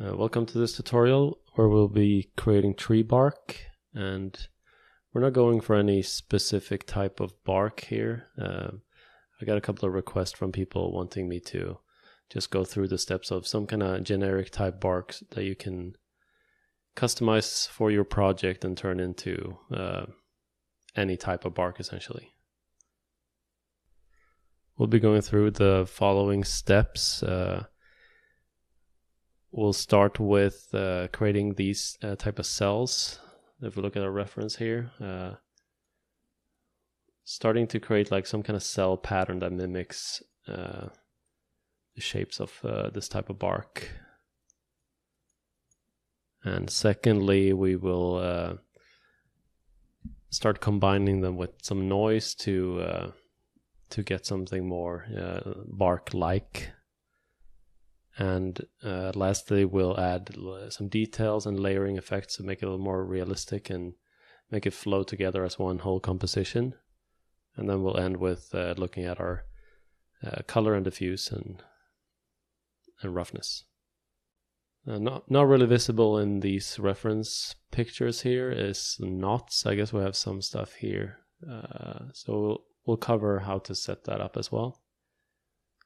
Welcome to this tutorial where we'll be creating tree bark, and we're not going for any specific type of bark here. I got a couple of requests from people wanting me to just go through the steps of some kind of generic type barks that you can customize for your project and turn into any type of bark essentially. We'll be going through the following steps. We'll start with creating these type of cells. If we look at our reference here, starting to create like some kind of cell pattern that mimics the shapes of this type of bark. And secondly, we will start combining them with some noise to get something more bark-like. And lastly, we'll add some details and layering effects to make it a little more realistic and make it flow together as one whole composition. And then we'll end with looking at our color and diffuse and roughness. Not really visible in these reference pictures here is knots. I guess we have some stuff here. So we'll cover how to set that up as well.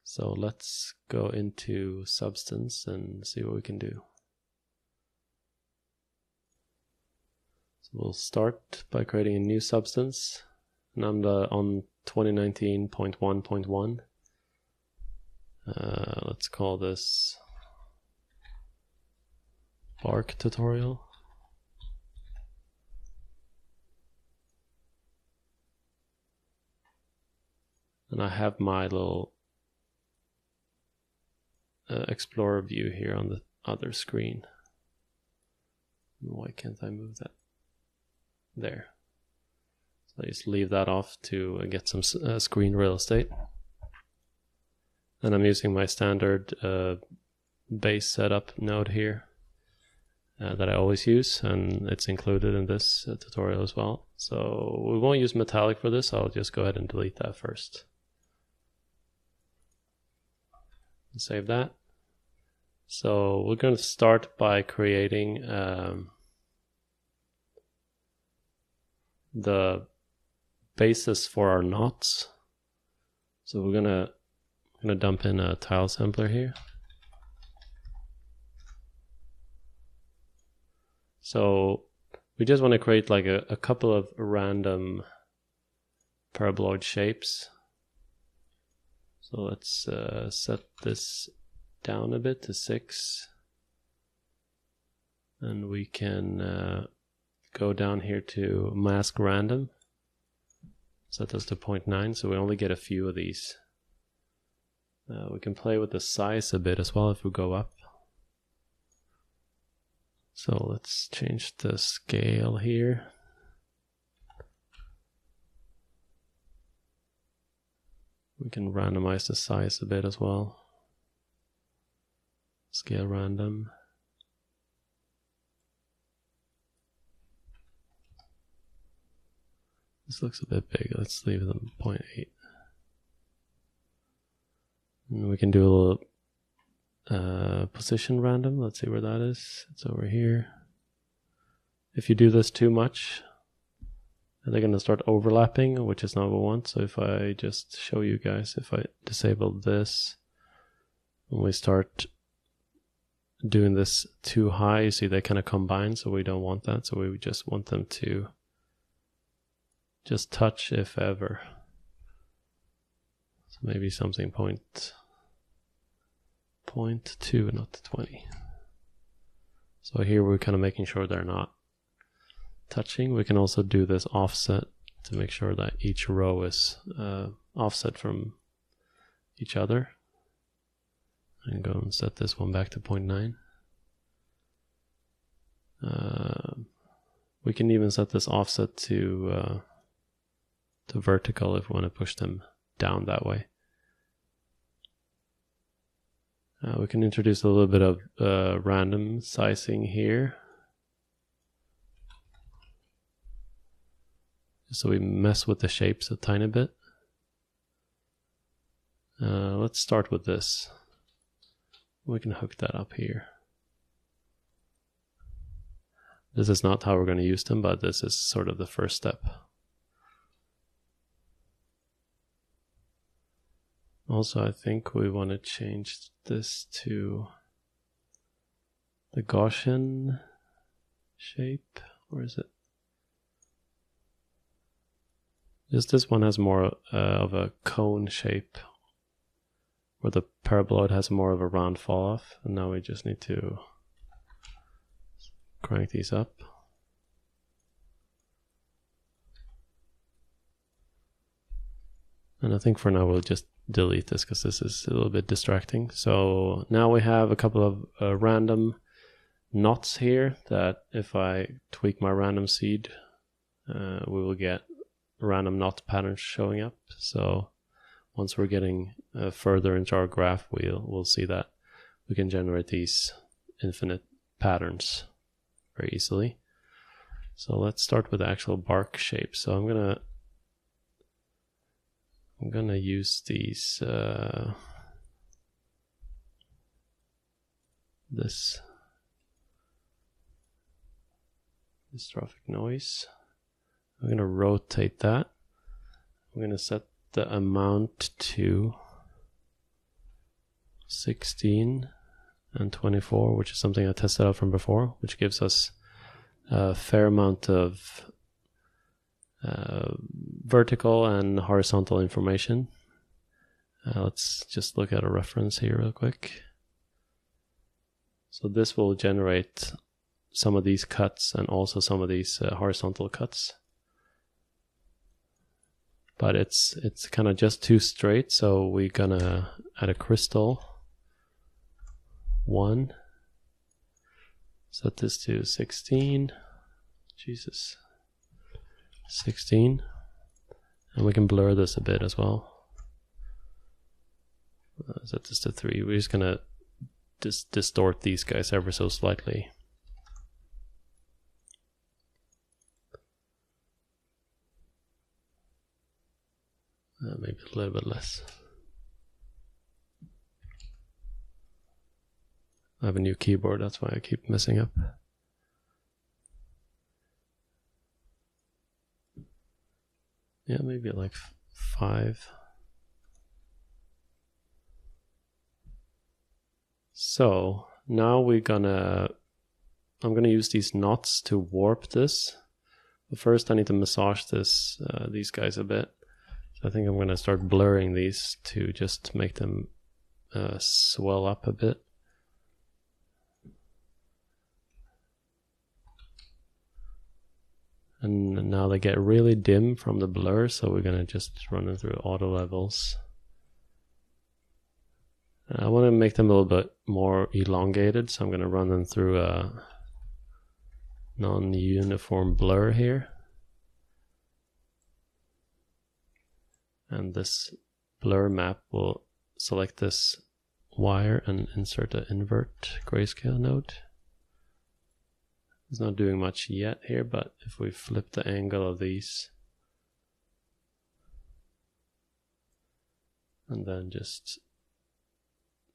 So let's go into Substance and see what we can do. So we'll start by creating a new substance, and I'm on 2019.1.1. Let's call this bark tutorial. And I have my little Explorer view here on the other screen. Why can't I move that? There. So I just leave that off to get some screen real estate. And I'm using my standard base setup node here that I always use, and it's included in this tutorial as well. So we won't use metallic for this. I'll just go ahead and delete that first. Save that. So we're going to start by creating the basis for our knots. So we're gonna dump in a tile sampler here. So we just want to create like a couple of random paraboloid shapes. So let's set this down a bit to 6. And we can go down here to mask random. Set this to 0.9, so we only get a few of these. We can play with the size a bit as well if we go up. So let's change the scale here. We can randomize the size a bit as well. Scale random. This looks a bit big. Let's leave them 0.8. And we can do a little position random. Let's see where that is. It's over here. If you do this too much, they're going to start overlapping, which is not what we want. So if I just show you guys, if I disable this, when we start doing this too high, you see they kind of combine, so we don't want that. So we just want them to just touch if ever. So maybe something 0.2, not 20. So here we're kind of making sure they're not touching. We can also do this offset to make sure that each row is offset from each other. And go and set this one back to 0.9. We can even set this offset to vertical if we want to push them down that way. We can introduce a little bit of random sizing here. So we mess with the shapes a tiny bit. Let's start with this. We can hook that up here. This is not how we're going to use them, but this is sort of the first step. Also, I think we want to change this to the Gaussian shape. Where is it? Just this one has more of a cone shape, where the paraboloid has more of a round fall off. And now we just need to crank these up. And I think for now we'll just delete this because this is a little bit distracting. So now we have a couple of random knots here that if I tweak my random seed, we will get random knot patterns showing up. So once we're getting further into our graph, we'll see that we can generate these infinite patterns very easily. So let's start with the actual bark shape. So I'm gonna use these this dystrophic noise. I'm going to rotate that. I'm going to set the amount to 16 and 24, which is something I tested out from before, which gives us a fair amount of vertical and horizontal information. Let's just look at a reference here real quick. So this will generate some of these cuts and also some of these horizontal cuts. But it's kind of just too straight, so we're gonna add a crystal 1. Set this to 16. Jesus. 16. And we can blur this a bit as well. Set this to 3. We're just gonna distort these guys ever so slightly. Maybe a little bit less. I have a new keyboard, that's why I keep messing up. Yeah, maybe like 5. So now I'm gonna use these knots to warp this. But first I need to massage these guys a bit. So I think I'm gonna start blurring these to just make them swell up a bit. And now they get really dim from the blur, so we're gonna just run them through auto levels. I want to make them a little bit more elongated, so I'm gonna run them through a non-uniform blur here. And this blur map will select this wire and insert an invert grayscale node. It's not doing much yet here, but if we flip the angle of these and then just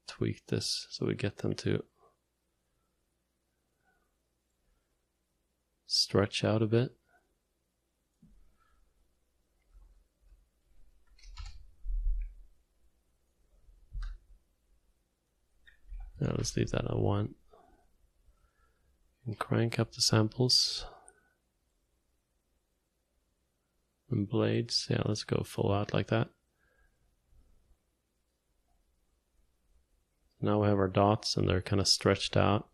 tweak this so we get them to stretch out a bit. Now let's leave that at 1. And crank up the samples. And blades, yeah, let's go full out like that. Now we have our dots and they're kind of stretched out.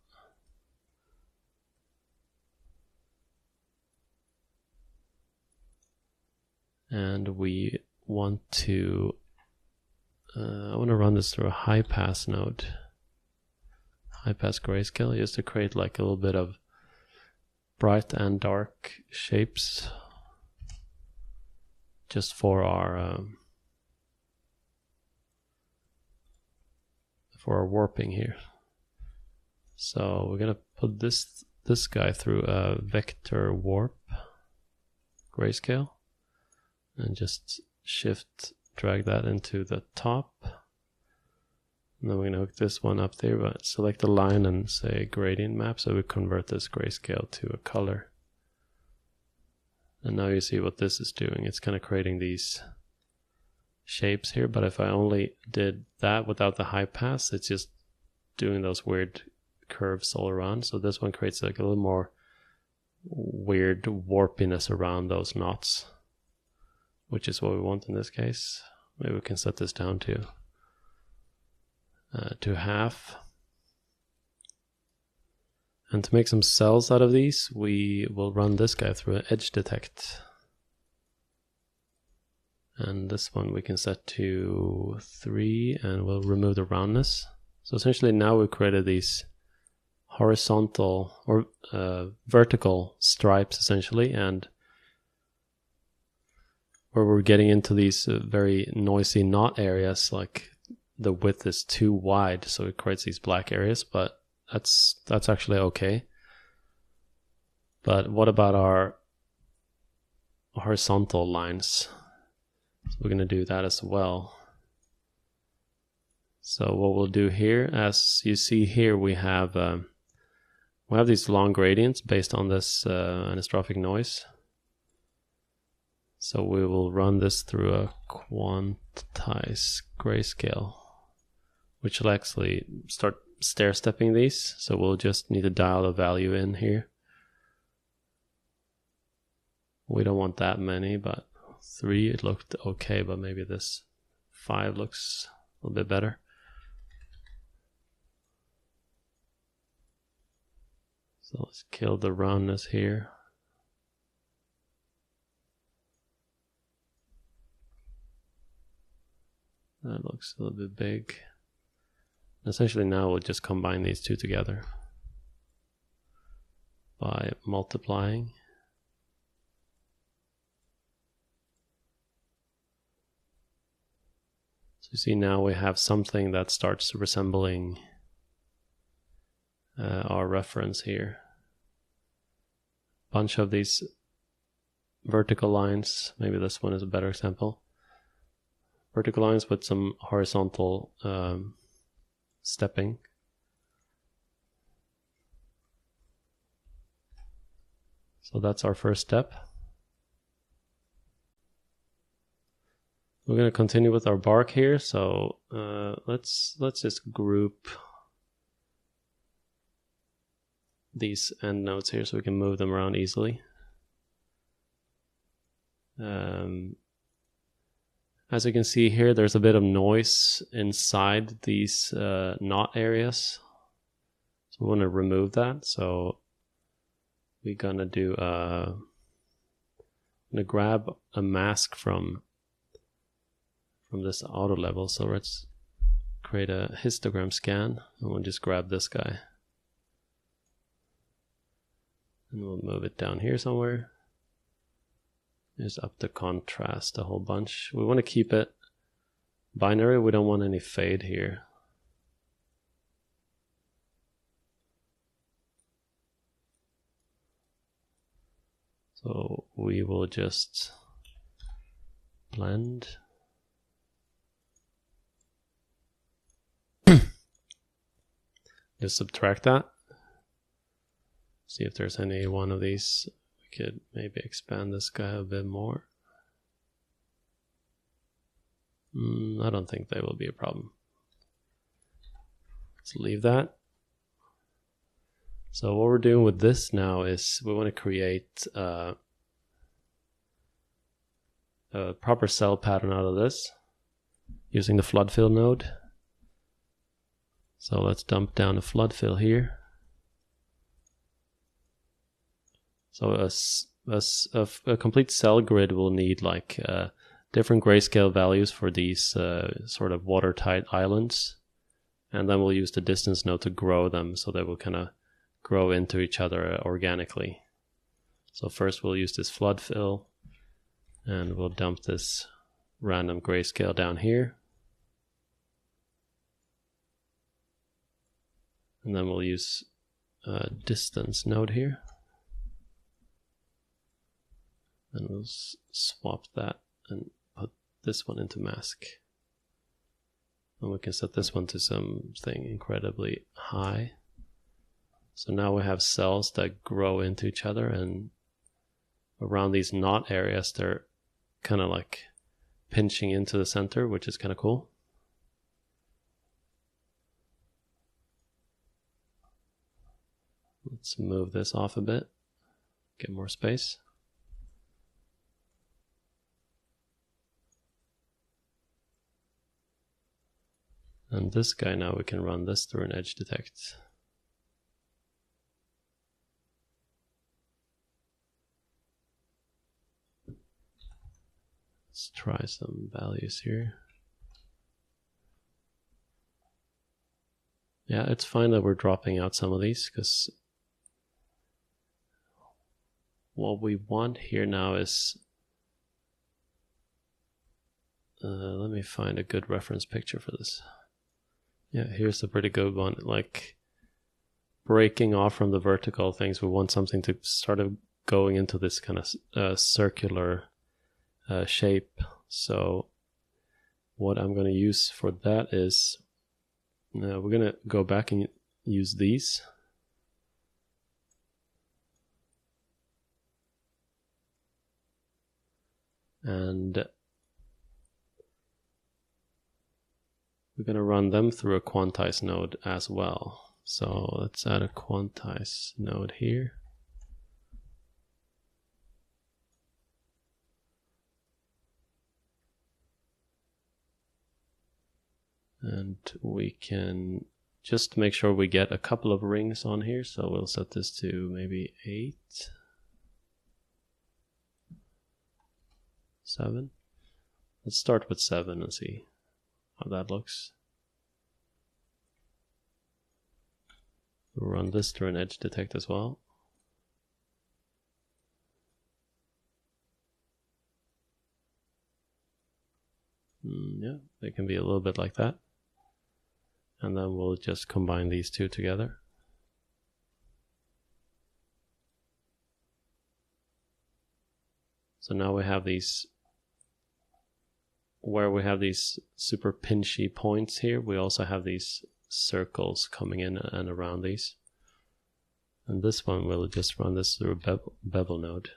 And we want to, I want to run this through a high pass node. High pass grayscale, just to create like a little bit of bright and dark shapes just for our warping here. So we're gonna put this guy through a vector warp grayscale and just shift drag that into the top And then we're going to hook this one up there, but select the line and say gradient map, so we convert this grayscale to a color. And now you see what this is doing. It's kind of creating these shapes here, but if I only did that without the high pass, it's just doing those weird curves all around. So this one creates like a little more weird warpiness around those knots, which is what we want in this case. Maybe we can set this down to half. And to make some cells out of these, we will run this guy through an edge detect. And this one we can set to 3, and we'll remove the roundness. So essentially now we've created these horizontal or vertical stripes essentially, and where we're getting into these very noisy knot areas, like the width is too wide, so it creates these black areas, but that's actually okay. But what about our horizontal lines? So we're going to do that as well. So what we'll do here, as you see here, we have these long gradients based on this anistrophic noise. So we will run this through a quantize grayscale, which will actually start stair-stepping these. So we'll just need to dial a value in here. We don't want that many, but 3 it looked okay, but maybe this 5 looks a little bit better. So let's kill the roundness here. That looks a little bit big. Essentially now we'll just combine these two together by multiplying. So you see now we have something that starts resembling our reference here. Bunch of these vertical lines, maybe this one is a better example. Vertical lines with some horizontal stepping. So that's our first step. We're going to continue with our bark here. So let's just group these end nodes here so we can move them around easily. As you can see here, there's a bit of noise inside these knot areas. So we want to remove that. So we're gonna do I'm gonna grab a mask from this auto level. So let's create a histogram scan, and we'll just grab this guy. And we'll move it down here somewhere. Just up the contrast a whole bunch. We want to keep it binary. We don't want any fade here. So we will just blend. Just subtract that. See if there's any one of these. We could maybe expand this guy a bit more. I don't think that will be a problem. Let's leave that. So what we're doing with this now is we want to create a proper cell pattern out of this using the flood fill node. So let's dump down a flood fill here. So a complete cell grid will need like different grayscale values for these sort of watertight islands, and then we'll use the distance node to grow them so they will kind of grow into each other organically. So first we'll use this flood fill, and we'll dump this random grayscale down here, and then we'll use a distance node here. And we'll swap that and put this one into mask. And we can set this one to something incredibly high. So now we have cells that grow into each other, and around these knot areas, they're kind of like pinching into the center, which is kind of cool. Let's move this off a bit, get more space. And this guy, now we can run this through an edge detect. Let's try some values here. Yeah, it's fine that we're dropping out some of these, because what we want here now is, let me find a good reference picture for this. Yeah, here's a pretty good one. Like breaking off from the vertical things, we want something to start going into this kind of circular shape. So what I'm going to use for that is, we're going to go back and use these. And we're going to run them through a quantize node as well. So let's add a quantize node here. And we can just make sure we get a couple of rings on here. So we'll set this to maybe 8, 7. Let's start with 7 and see how that looks. We'll run this through an edge detect as well. Yeah, they can be a little bit like that. And then we'll just combine these two together. So now we have these, where we have these super pinchy points here, we also have these circles coming in and around these. And this one, we'll just run this through a bevel node.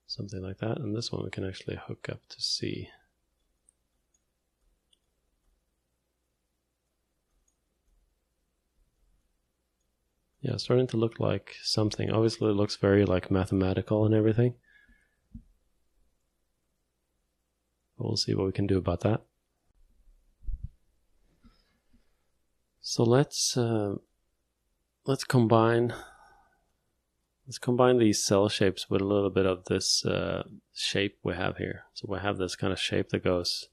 Something like that, and this one we can actually hook up to C. Yeah, starting to look like something. Obviously it looks very like mathematical and everything. We'll see what we can do about that. So let's combine these cell shapes with a little bit of this shape we have here. So we have this kind of shape that goes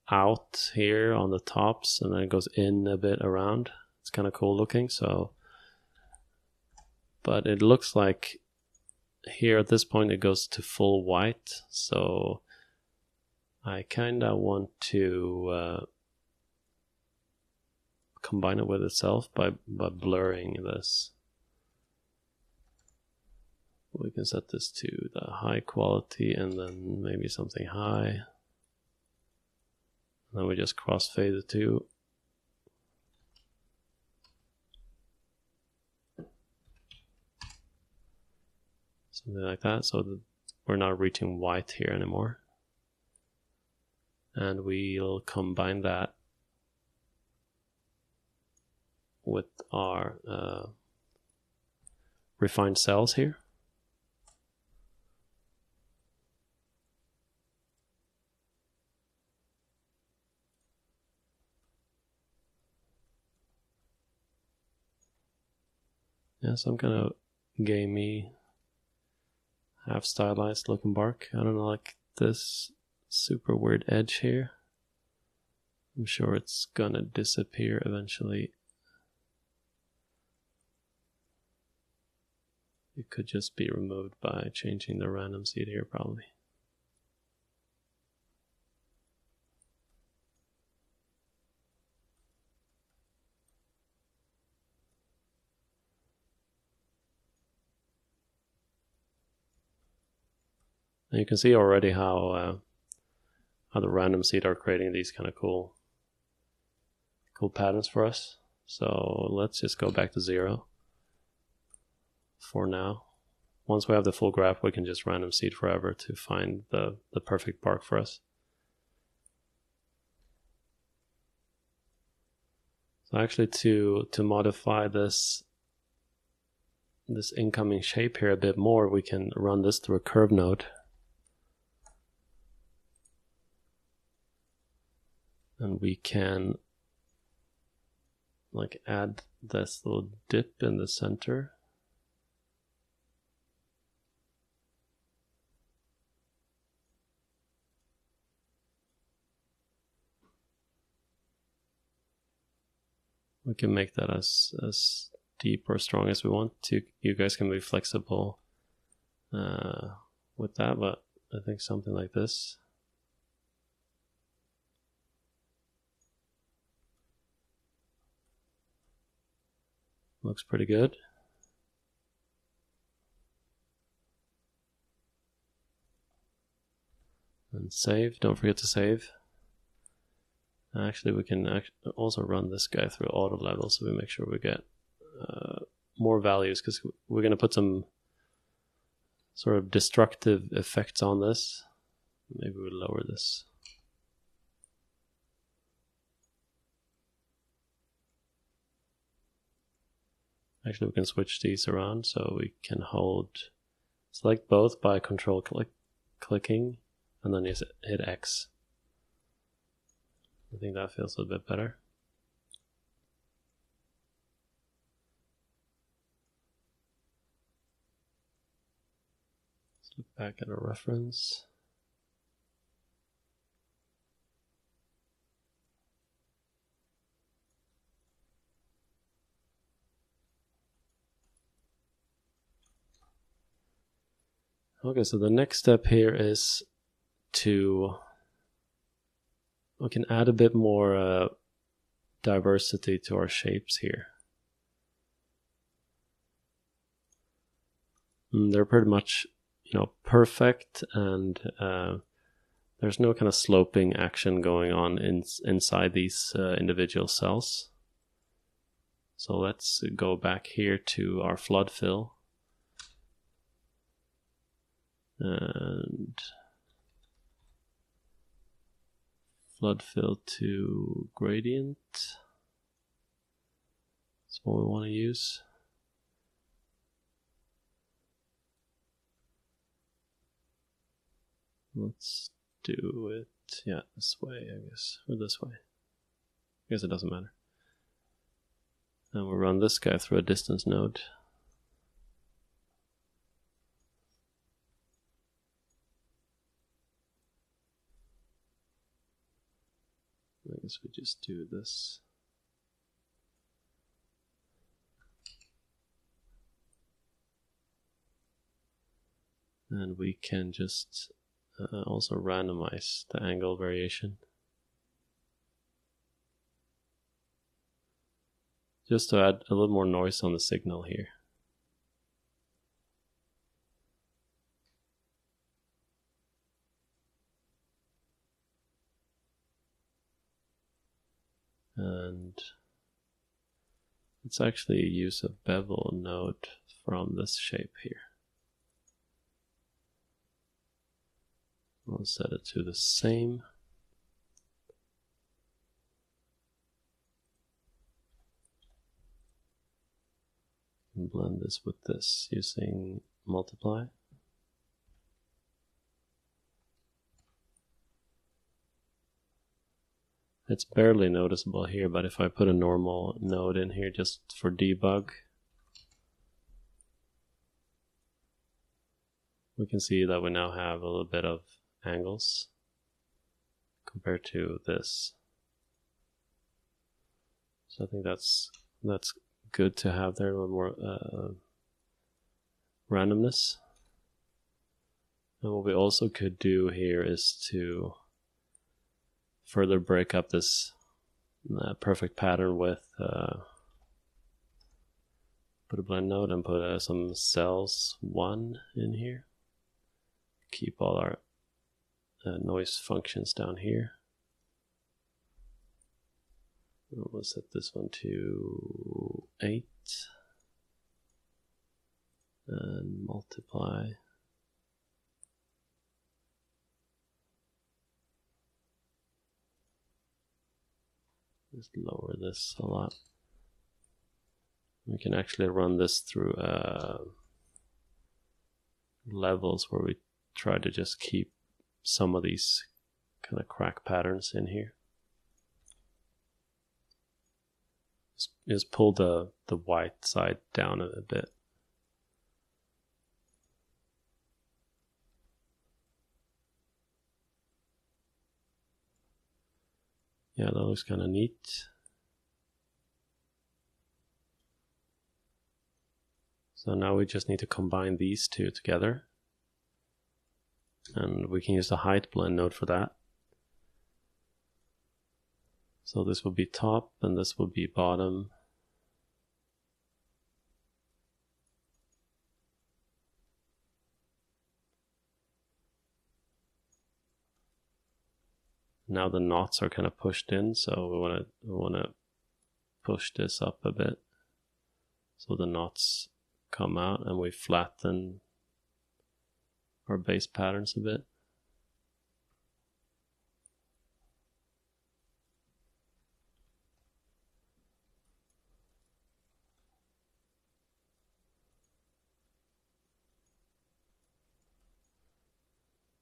out here on the tops and then it goes in a bit around. It's kind of cool looking. So, but it looks like here at this point it goes to full white. So I kind of want to combine it with itself by blurring this. We can set this to the high quality and then maybe something high. And then we just crossfade the two. Something like that, so that we're not reaching white here anymore. And we'll combine that with our refined cells here. Yeah, some kind of gamey, half stylized looking bark. I don't know, like this super weird edge here. I'm sure it's gonna disappear eventually. It could just be removed by changing the random seed here, probably. And you can see already how the random seed are creating these kind of cool patterns for us. So let's just go back to 0 for now. Once we have the full graph, we can just random seed forever to find the perfect bark for us. So actually to modify this incoming shape here a bit more, we can run this through a curve node. And we can like add this little dip in the center. We can make that as deep or strong as we want to. You guys can be flexible with that, but I think something like this. Looks pretty good. And save. Don't forget to save. Actually, we can also run this guy through auto level, so we make sure we get more values, because we're going to put some sort of destructive effects on this. Maybe we'll lower this. Actually, we can switch these around, so we can select both by control clicking, and then just hit X. I think that feels a bit better. Let's look back at our reference. Okay, so the next step here is we can add a bit more diversity to our shapes here. They're pretty much, perfect, and there's no kind of sloping action going on inside these individual cells. So let's go back here to our flood fill. And flood fill to gradient. That's what we want to use. Let's do it, this way, I guess, or this way. I guess it doesn't matter. And we'll run this guy through a distance node. I guess we just do this. And we can just also randomize the angle variation. Just to add a little more noise on the signal here. And it's actually a use of bevel node from this shape here. I'll set it to the same. And blend this with this using multiply. It's barely noticeable here, but if I put a normal node in here just for debug, we can see that we now have a little bit of angles compared to this. So I think that's good to have there, a little more randomness. And what we also could do here is to further break up this perfect pattern with put a blend node and put some cells 1 in here. keep all our noise functions down here. We'll set this one to 8 and multiply. Just lower this a lot. We can actually run this through levels where we try to just keep some of these kind of crack patterns in here. Just pull the white side down a bit. Yeah, that looks kind of neat. So now we just need to combine these two together. And we can use the height blend node for that. So this will be top and this will be bottom. Now the knots are kind of pushed in, so we want to push this up a bit so the knots come out, and we flatten our base patterns a bit.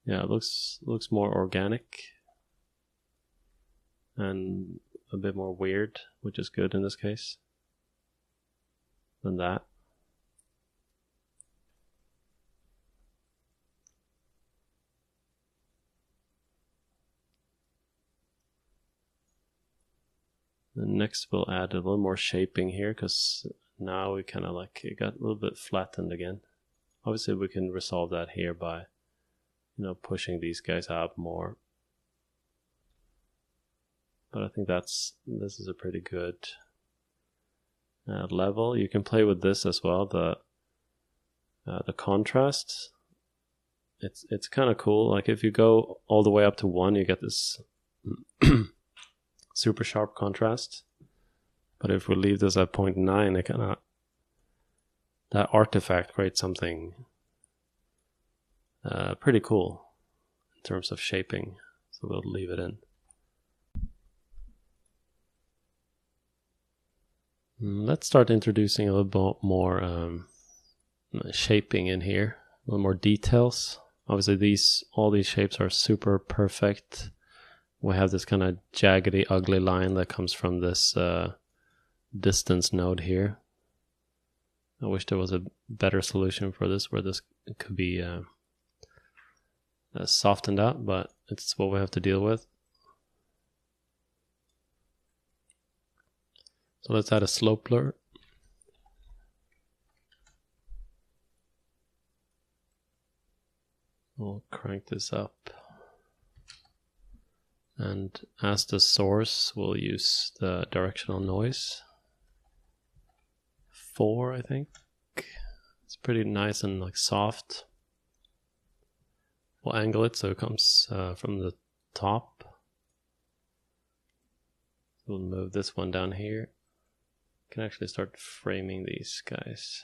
Yeah, it looks more organic and a bit more weird, which is good in this case, than that. And next we'll add a little more shaping here, because now we kind of like, it got a little bit flattened again. Obviously we can resolve that here by, you know, pushing these guys out more. But I think this is a pretty good level. You can play with this as well, the contrast. It's kind of cool. Like if you go all the way up to 1, you get this super sharp contrast. But if we leave this at 0.9, it kind of, that artifact creates something pretty cool in terms of shaping. So we'll leave it in. Let's start introducing a little bit more shaping in here, a little more details. Obviously all these shapes are super perfect. We have this kind of jaggedy, ugly line that comes from this distance node here. I wish there was a better solution for this, where this could be softened out, but it's what we have to deal with. So let's add a slope blur. We'll crank this up. And as the source, we'll use the directional noise. 4, I think. It's pretty nice and like soft. We'll angle it so it comes from the top. We'll move this one down here. Can actually start framing these guys.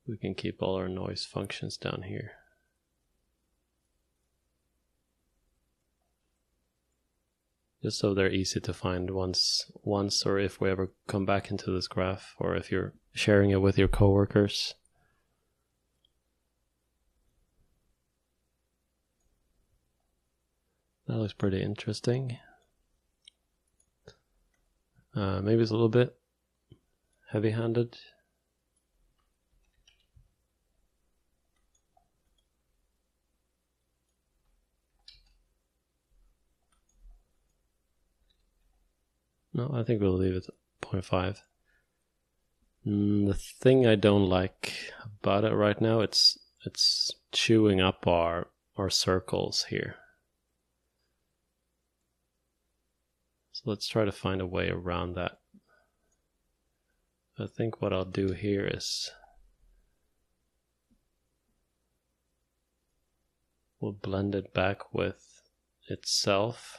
We can keep all our noise functions down here. Just so they're easy to find once, or if we ever come back into this graph, or if you're sharing it with your coworkers. That looks pretty interesting. Maybe it's a little bit heavy-handed. No, I think we'll leave it at 0.5. The thing I don't like about it right now, it's chewing up our circles here. So let's try to find a way around that. I think what I'll do here is we'll blend it back with itself,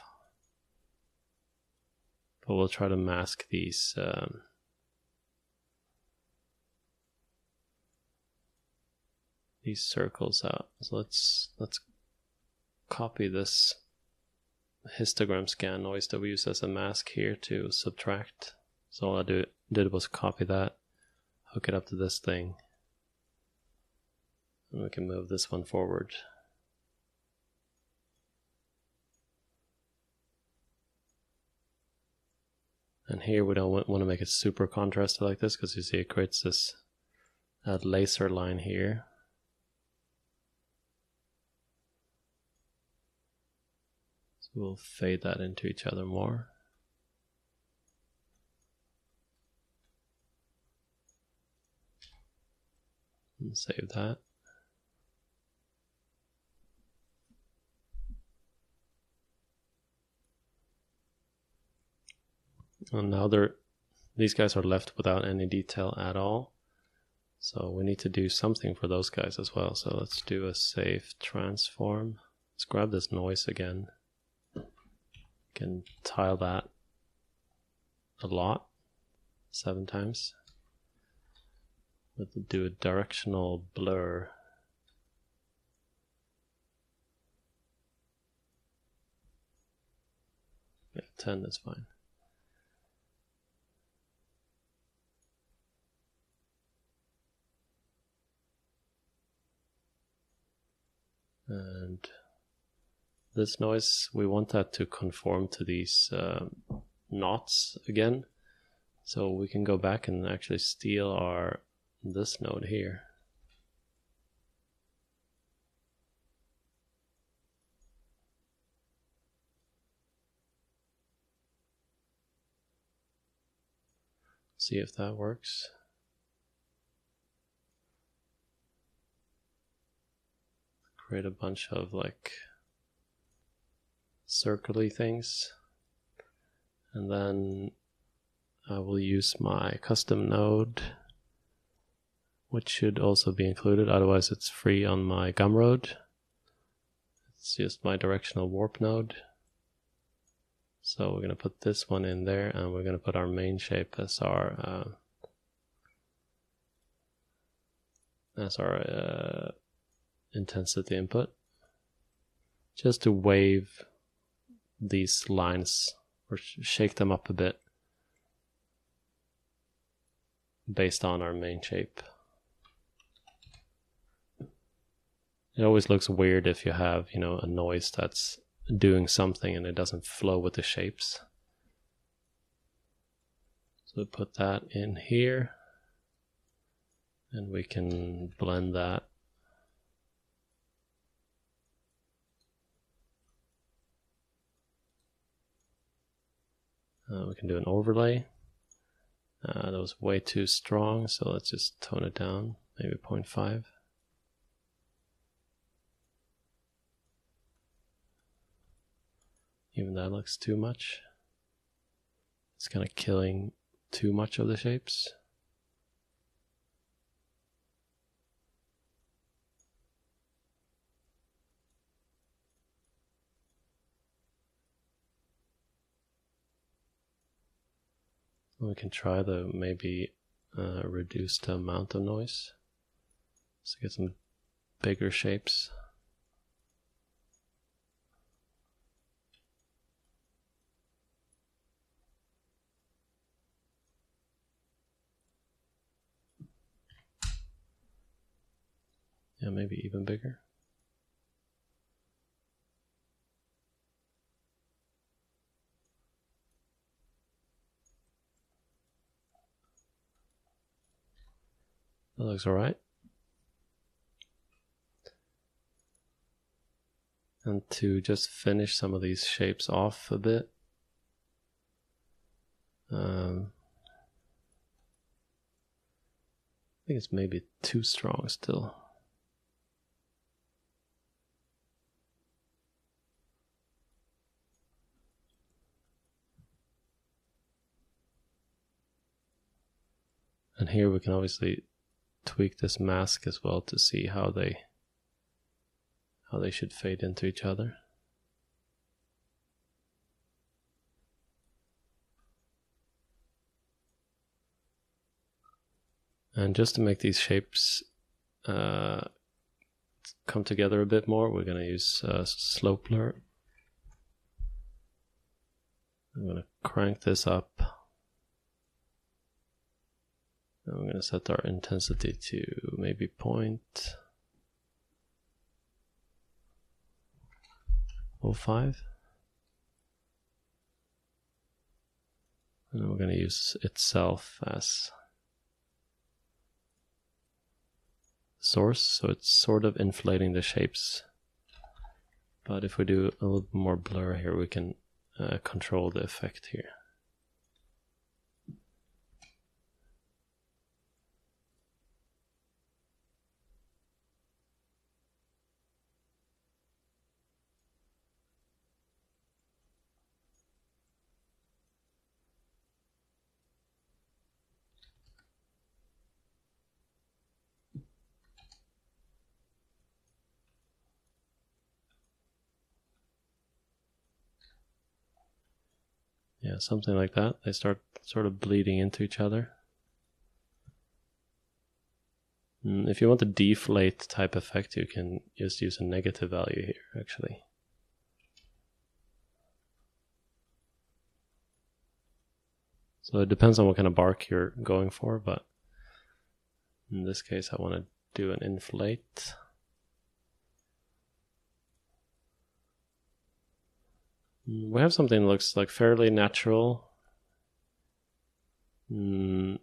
but we'll try to mask these circles out. So let's copy this histogram scan noise that we use as a mask here to subtract. So all I did was copy that, hook it up to this thing, and we can move this one forward. And here we don't want to make it super contrasted like this, because you see it creates this laser line here. So we'll fade that into each other more. And save that. And now these guys are left without any detail at all. So we need to do something for those guys as well. So let's do a save transform. Let's grab this noise again. Can tile that a lot, 7 times. We'll do a directional blur. Yeah, 10 is fine. And this noise, we want that to conform to these knots again. So we can go back and actually steal this node here. See if that works. Create a bunch of like circly things, and then I will use my custom node, which should also be included, otherwise it's free on my Gumroad. It's just my directional warp node. So we're going to put this one in there, and we're going to put our main shape as our intensity input, just to wave these lines or shake them up a bit based on our main shape. It always looks weird if you have, a noise that's doing something and it doesn't flow with the shapes. So we put that in here, and we can blend that. We can do an overlay. That was way too strong, so let's just tone it down, maybe 0.5. Even that looks too much. It's kind of killing too much of the shapes. We can try the maybe reduce the amount of noise to get some bigger shapes. Yeah, maybe even bigger. That looks alright. And to just finish some of these shapes off a bit, I think it's maybe too strong still. And here we can obviously tweak this mask as well to see how they should fade into each other. And just to make these shapes come together a bit more, we're going to use slope blur. I'm going to crank this up. And we're going to set our intensity to maybe 0.05. And we're going to use itself as source, so it's sort of inflating the shapes. But if we do a little more blur here, we can control the effect here. Yeah, something like that. They start sort of bleeding into each other. If you want a deflate type effect, you can just use a negative value here, actually. So it depends on what kind of bark you're going for, but in this case I want to do an inflate. We have something that looks like fairly natural. I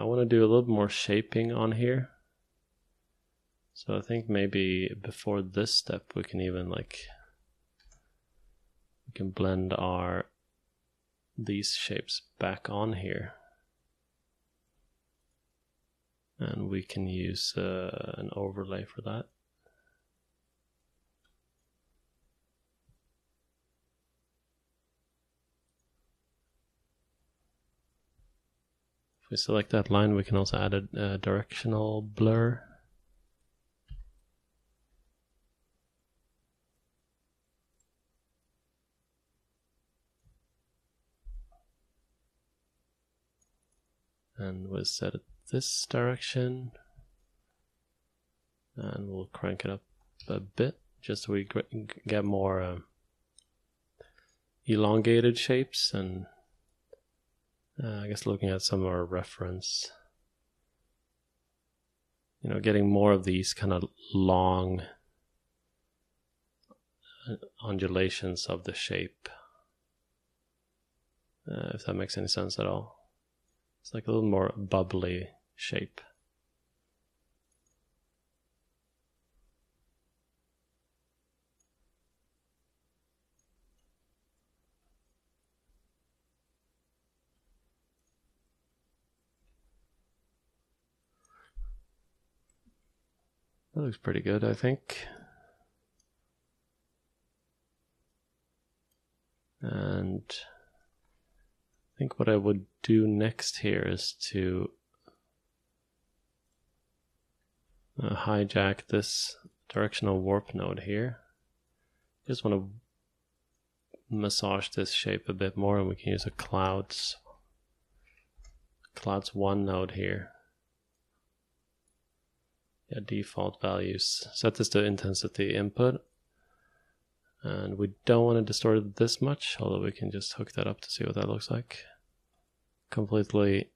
want to do a little more shaping on here. So I think maybe before this step we can even we can blend these shapes back on here. And we can use an overlay for that. If we select that line, we can also add a directional blur. And we'll set it this direction. And we'll crank it up a bit, just so we get more elongated shapes. And I guess looking at some of our reference, getting more of these kind of long undulations of the shape, if that makes any sense at all. It's like a little more bubbly shape. That looks pretty good, I think. And I think what I would do next here is to hijack this directional warp node here. Just want to massage this shape a bit more, and we can use a clouds 1 node here. Yeah, default values. Set this to intensity input. And we don't want to distort it this much, although we can just hook that up to see what that looks like. Completely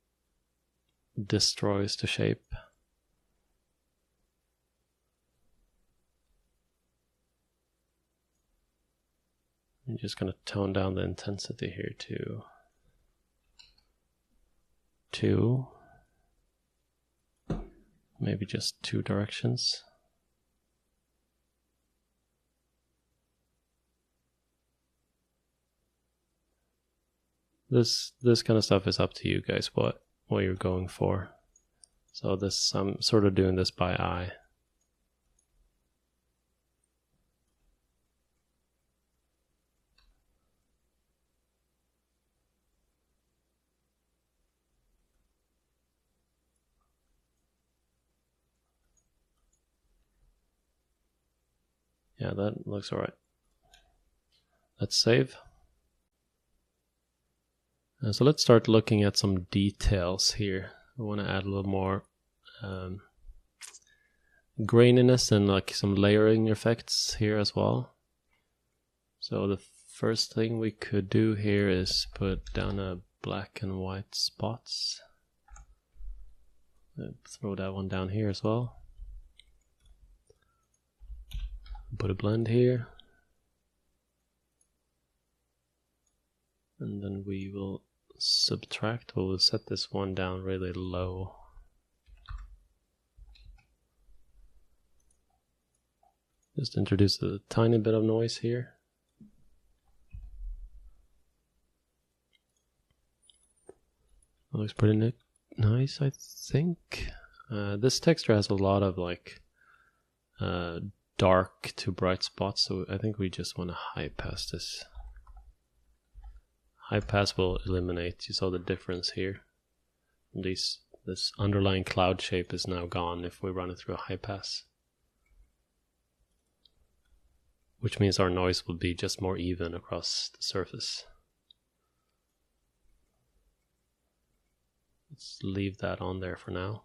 destroys the shape. I'm just going to tone down the intensity here to 2. Maybe just 2 directions. This kind of stuff is up to you guys, what you're going for. So I'm sort of doing this by eye. Yeah, that looks alright. Let's save. So let's start looking at some details here. I want to add a little more graininess and like some layering effects here as well. So the first thing we could do here is put down a black and white spots. Throw that one down here as well. Put a blend here. And then we will subtract. We'll set this one down really low. Just introduce a tiny bit of noise here. That looks pretty nice, I think. This texture has a lot of like dark to bright spots, so I think we just want to high pass this. High pass will eliminate, you saw the difference here. This underlying cloud shape is now gone if we run it through a high pass. Which means our noise will be just more even across the surface. Let's leave that on there for now.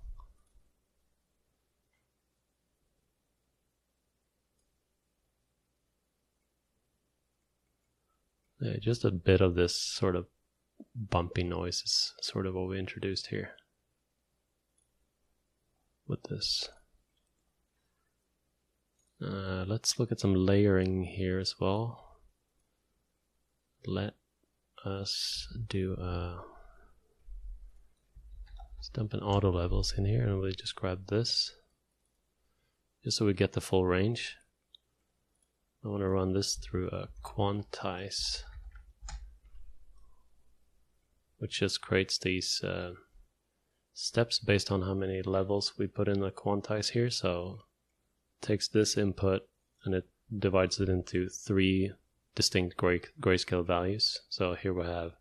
Yeah, just a bit of this sort of bumpy noise is sort of what we introduced here with this. Let's look at some layering here as well. Let us do let's dump in auto levels in here, and we'll just grab this just so we get the full range. I want to run this through a quantize, which just creates these steps based on how many levels we put in the quantize here. So it takes this input and it divides it into 3 distinct grayscale values. So here we have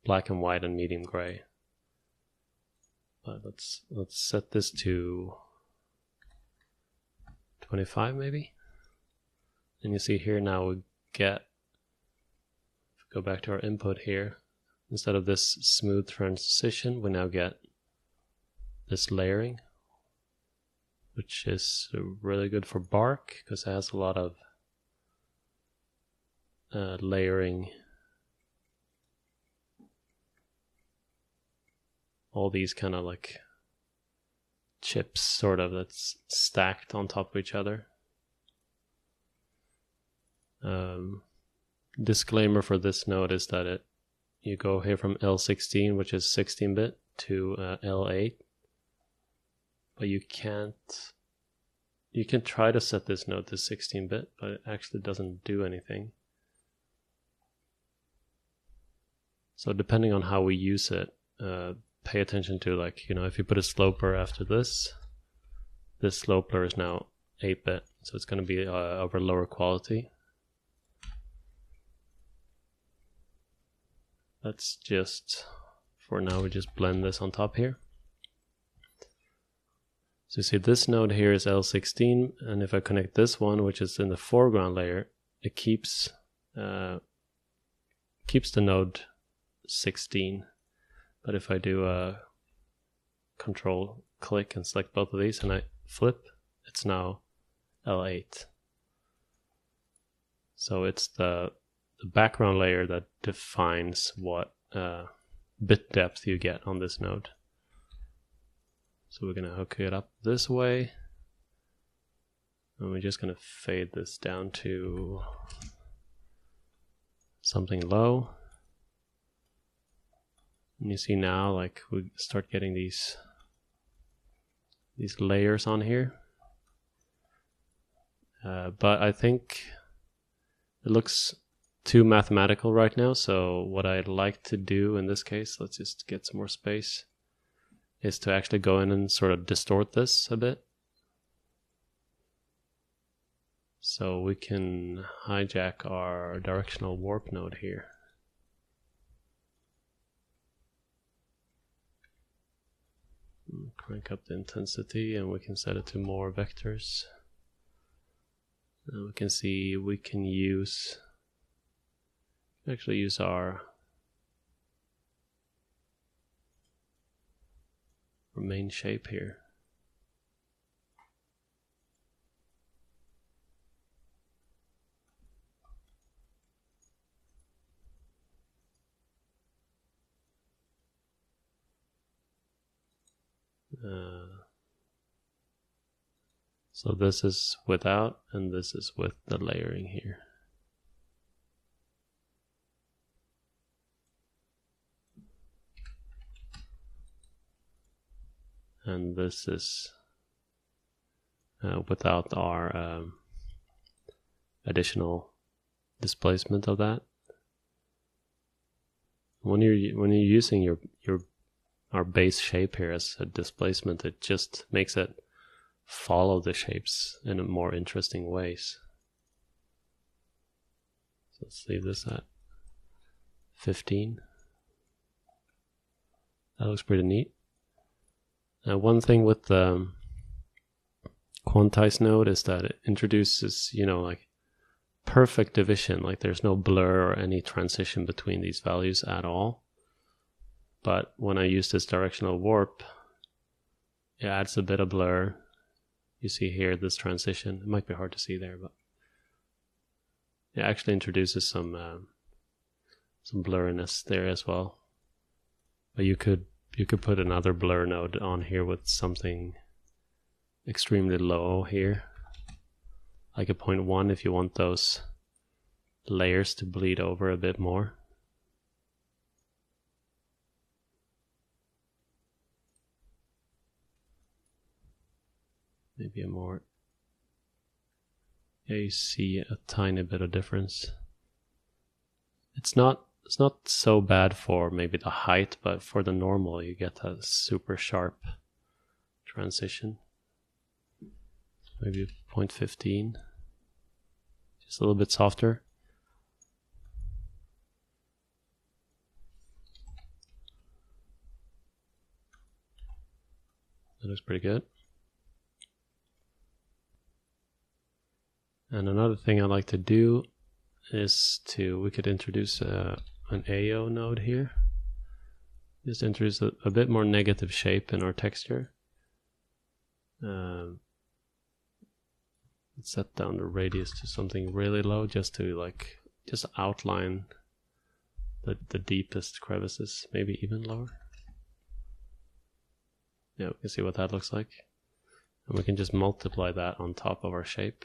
black and white and medium gray. But let's set this to 25 maybe. And you see here now we get, if we go back to our input here, instead of this smooth transition, we now get this layering, which is really good for bark because it has a lot of layering. All these kind of like chips sort of that's stacked on top of each other. Disclaimer for this node is that you go here from L16, which is 16-bit, to L8, but you can try to set this node to 16-bit, but it actually doesn't do anything. So depending on how we use it, pay attention to, like, you know, if you put a sloper after this sloper is now 8-bit, so it's going to be of a lower quality. Let's just, for now, we just blend this on top here. So you see this node here is L16, and if I connect this one, which is in the foreground layer, it keeps the node 16. But if I do a control click and select both of these and I flip, it's now L8. So it's the background layer that defines what bit depth you get on this node. So we're going to hook it up this way, and we're just going to fade this down to something low. And you see now, like, we start getting these layers on here. But I think it looks too mathematical right now, so what I'd like to do in this case, let's just get some more space, is to actually go in and sort of distort this a bit. So we can hijack our directional warp node here. Crank up the intensity and we can set it to more vectors. we can see we can actually use our main shape here. So this is without, and this is with the layering here. And this is without our additional displacement of that. When you're using our base shape here as a displacement, it just makes it follow the shapes in a more interesting ways. So let's leave this at 15. That looks pretty neat. One thing with the quantize node is that it introduces, like perfect division, like there's no blur or any transition between these values at all. But when I use this directional warp, it adds a bit of blur. You see here this transition. It might be hard to see there, but it actually introduces some blurriness there as well. But you could put another blur node on here with something extremely low here, like a 0.1 if you want those layers to bleed over a bit more. Maybe a more, yeah, you see a tiny bit of difference. It's not so bad for maybe the height, but for the normal you get a super sharp transition. Maybe 0.15, just a little bit softer. That looks pretty good. And another thing I like to do is we could introduce an AO node here. Just introduce a bit more negative shape in our texture. Let's set down the radius to something really low just to just outline the deepest crevices, maybe even lower. Yeah, we can see what that looks like. And we can just multiply that on top of our shape.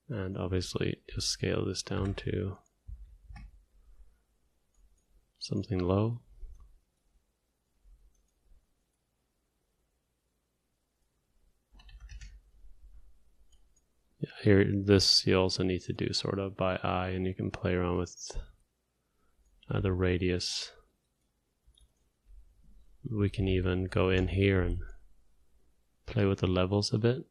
And obviously just scale this down to something low. Yeah, here, this you also need to do sort of by eye, and you can play around with the radius. We can even go in here and play with the levels a bit.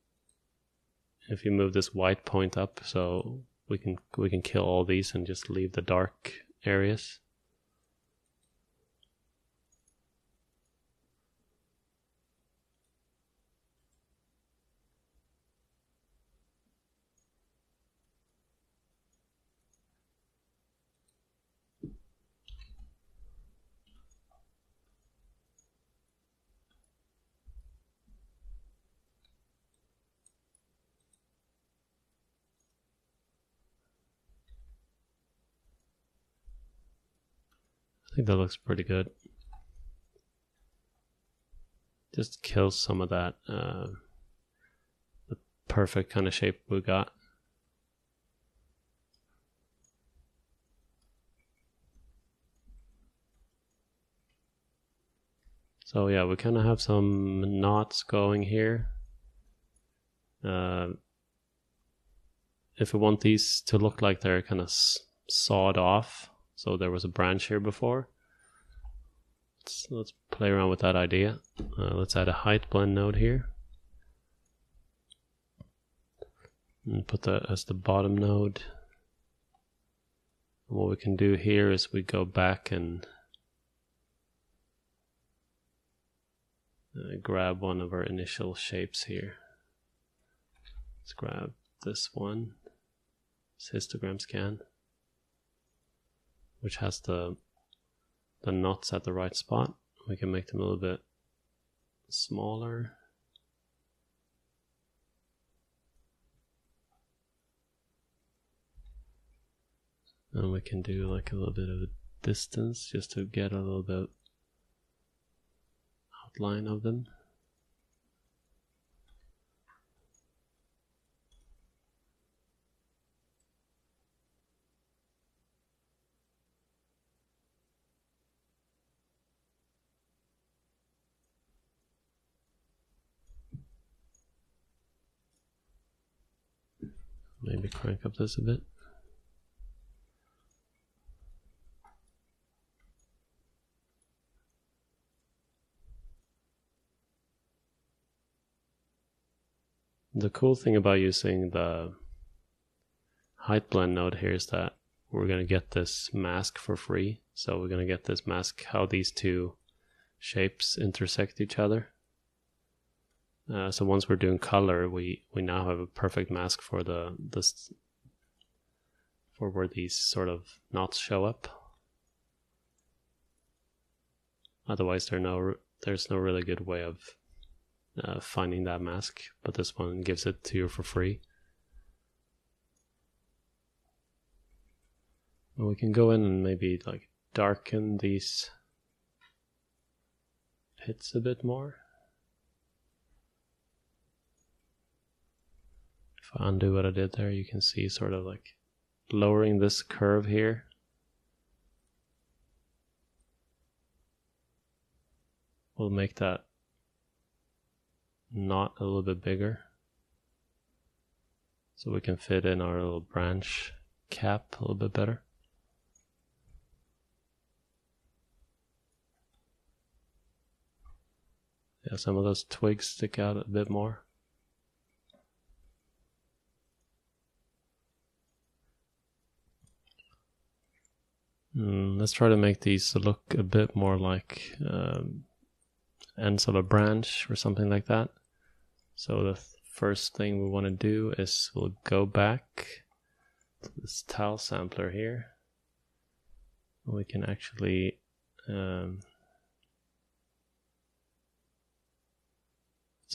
If you move this white point up, so we can kill all these and just leave the dark areas. I think that looks pretty good. Just kills some of that the perfect kind of shape we got. So yeah, we kind of have some knots going here. If we want these to look like they're kind of sawed off, so there was a branch here before, let's play around with that idea. Let's add a height blend node here. And put that as the bottom node. what we can do here is we go back and grab one of our initial shapes here. Let's grab this one, this histogram scan, which has the knots at the right spot. We can make them a little bit smaller. And we can do like a little bit of a distance just to get a little bit outline of them. Maybe crank up this a bit. The cool thing about using the height blend node here is that we're going to get this mask for free. So we're going to get this mask how these two shapes intersect each other. So once we're doing color, we now have a perfect mask for for where these sort of knots show up. Otherwise, there's no really good way of finding that mask, but this one gives it to you for free. And we can go in and maybe like darken these hits a bit more. If I undo what I did there, you can see sort of like lowering this curve here. We'll make that knot a little bit bigger, so we can fit in our little branch cap a little bit better. Yeah, some of those twigs stick out a bit more. Let's try to make these look a bit more like ends of a branch or something like that. So the first thing we want to do is we'll go back to this tile sampler here. We can actually let's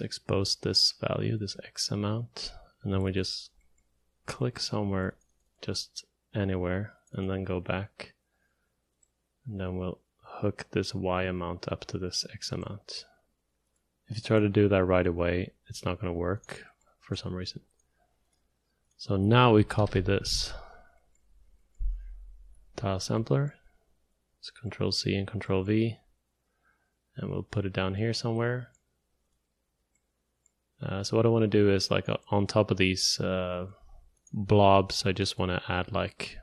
expose this value, this X amount, and then we just click somewhere, just anywhere, and then go back. And then we'll hook this Y amount up to this X amount. If you try to do that right away, it's not going to work for some reason. So now we copy this tile sampler. It's Control C and Control V, and we'll put it down here somewhere. So what I want to do is like on top of these blobs, I just want to add like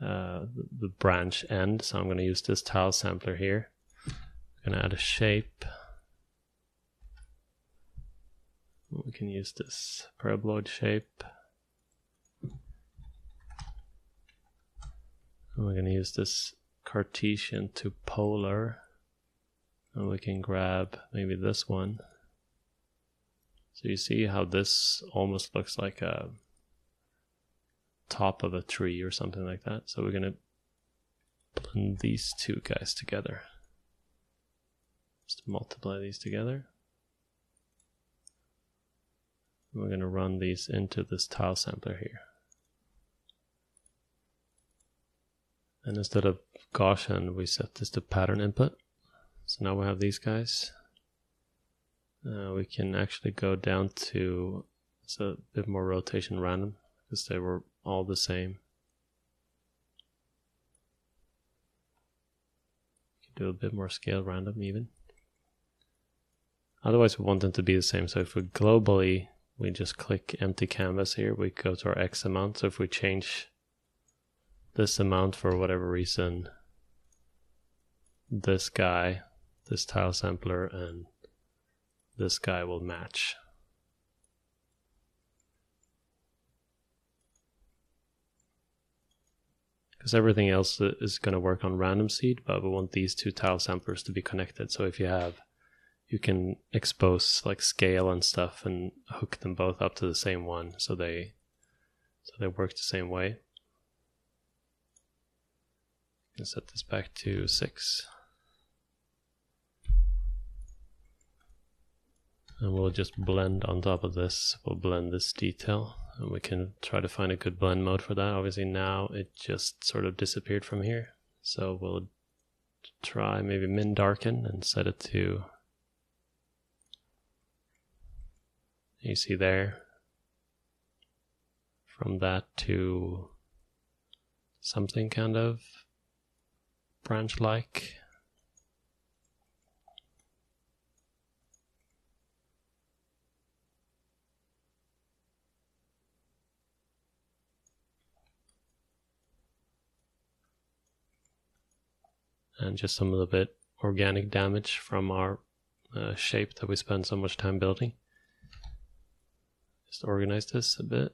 the branch end. So I'm going to use this tile sampler here. I'm going to add a shape. We can use this paraboloid shape. And we're going to use this Cartesian to polar. And we can grab maybe this one. So you see how this almost looks like a top of a tree or something like that. So we're going to blend these two guys together. Just multiply these together. We're going to run these into this tile sampler here. And instead of Gaussian, we set this to pattern input. So now we have these guys. We can actually go down to it's a bit more rotation random because they were all the same. We can do a bit more scale random even. Otherwise we want them to be the same. So if we globally, we just click empty canvas here, we go to our X amount. So if we change this amount for whatever reason, this guy, this tile sampler, and this guy will match. because everything else is going to work on random seed, but we want these two tile samplers to be connected. So if you can expose like scale and stuff and hook them both up to the same one, so they work the same way. You can set this back to 6. And we'll just blend on top of this. We'll blend this detail, and we can try to find a good blend mode for that. Obviously now it just sort of disappeared from here. So we'll try maybe min darken and set it to, you see there, from that to something kind of branch-like. And just some of the bit organic damage from our shape that we spend so much time building. Just organize this a bit.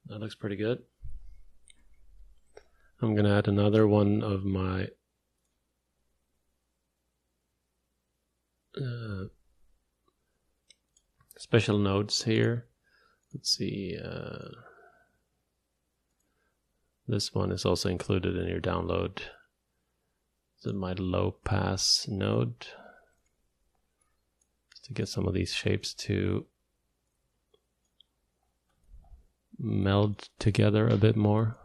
That looks pretty good. I'm gonna add another one of my special nodes here. Let's see, this one is also included in your download. This is my low pass node, to get some of these shapes to meld together a bit more.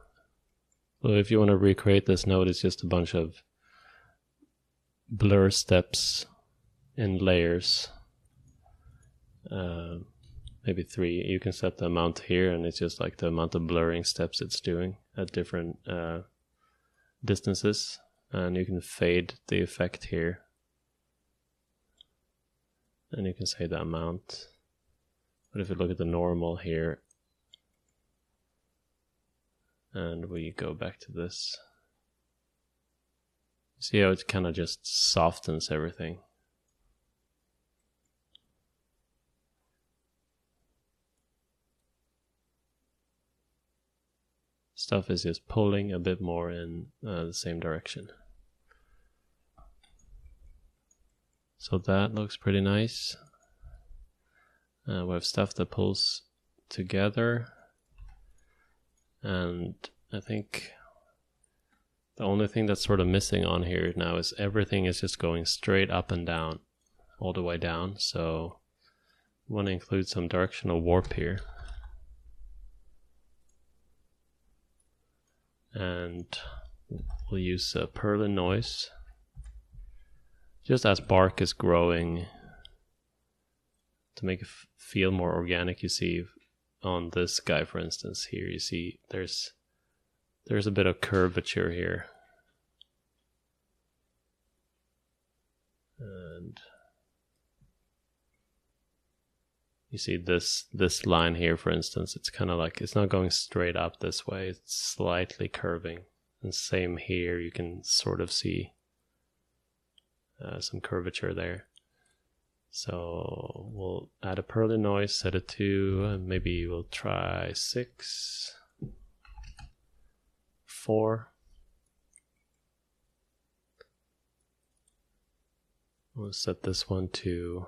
So if you want to recreate this node, it's just a bunch of blur steps in layers, maybe 3. You can set the amount here, and it's just like the amount of blurring steps it's doing at different distances, and you can fade the effect here, and you can say the amount. But if you look at the normal here, and we go back to this, see how it kind of just softens everything. Stuff is just pulling a bit more in the same direction. So that looks pretty nice. We have stuff that pulls together, and I think the only thing that's sort of missing on here now is everything is just going straight up and down, all the way down. So we want to include some directional warp here. And we'll use Perlin noise. Just as bark is growing, to make it feel more organic. You see on this guy, for instance, here you see there's a bit of curvature here, and you see this line here, for instance, it's kind of like, it's not going straight up this way, it's slightly curving. And same here, you can sort of see some curvature there. So we'll add a Perlin noise, set it to, maybe we'll try 6, 4. We'll set this one to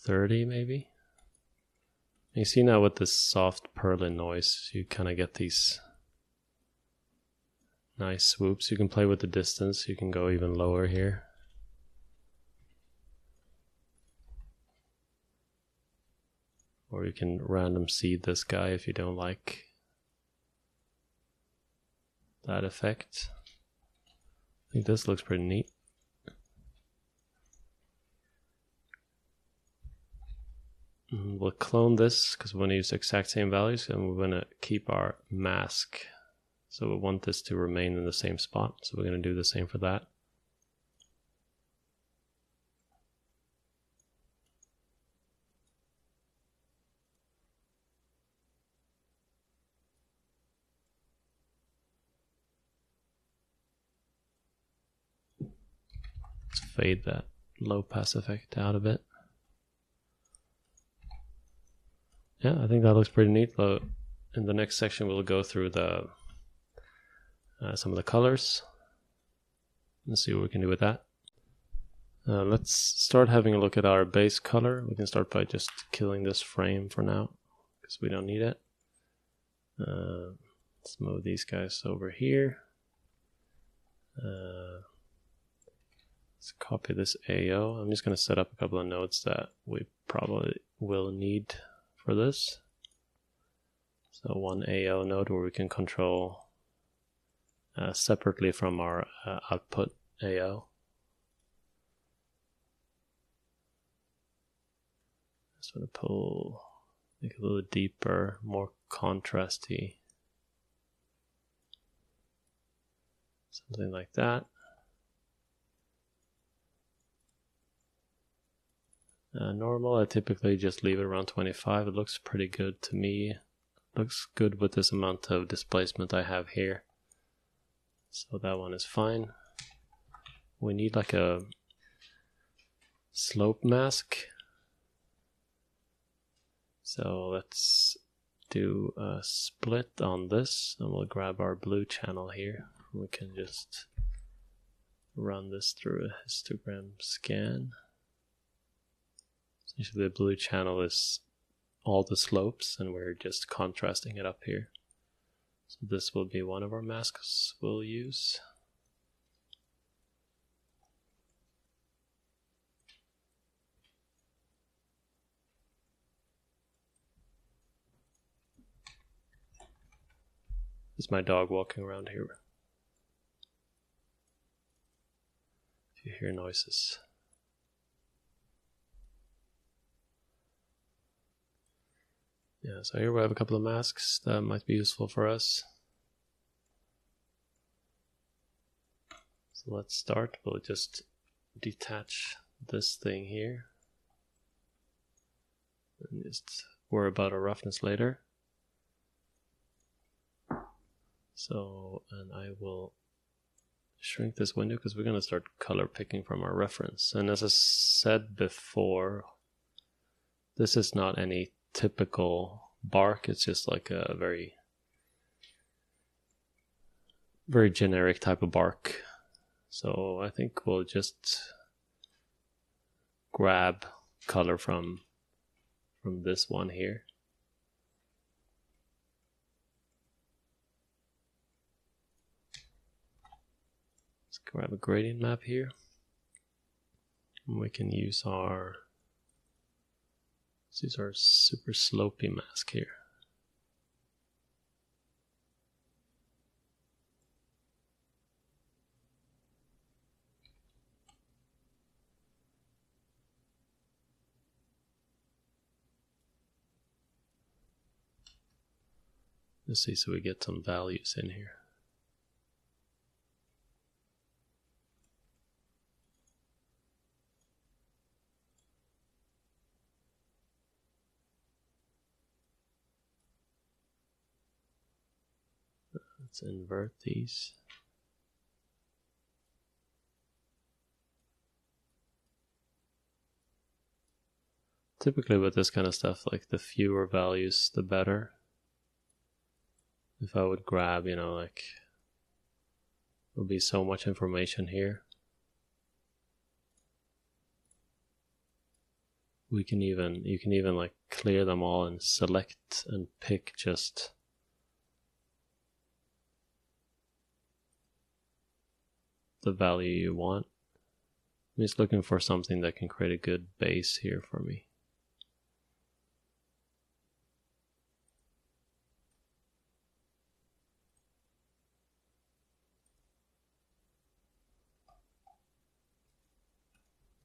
30 maybe. You see now with this soft Perlin noise, you kind of get these nice swoops. You can play with the distance, you can go even lower here. Or you can random seed this guy if you don't like that effect. I think this looks pretty neat. We'll clone this because we want to use the exact same values, and we're going to keep our mask. So we want this to remain in the same spot. So we're going to do the same for that. fade that low pass effect out a bit. Yeah, I think that looks pretty neat. Though in the next section, we'll go through the some of the colors and see what we can do with that. Let's start having a look at our base color. We can start by just killing this frame for now because we don't need it. Let's move these guys over here. Let's copy this AO. I'm just going to set up a couple of nodes that we probably will need for this. So one AO node where we can control separately from our output AO. Just want to pull, make it a little deeper, more contrasty. Something like that. Normal, I typically just leave it around 25. It looks pretty good to me. Looks good with this amount of displacement I have here. So that one is fine. We need like a slope mask. So let's do a split on this, and we'll grab our blue channel here. We can just run this through a histogram scan. Essentially, the blue channel is all the slopes, and we're just contrasting it up here. So this will be one of our masks we'll use. This is my dog walking around here. If you hear noises. Yeah, so here we have a couple of masks that might be useful for us. So let's start. We'll just detach this thing here. And just worry about our roughness later. So, and I will shrink this window because we're going to start color picking from our reference. And as I said before, this is not any typical bark. It's just like a very generic type of bark. So I think we'll just grab color from this one here. Let's grab a gradient map here. And we can use our super slopey mask here. Let's see, so we get some values in here. Let's invert these. Typically with this kind of stuff, like the fewer values, the better. If I would grab, like, there'll be so much information here. You can even like clear them all and select and pick just the value you want. I'm just looking for something that can create a good base here for me.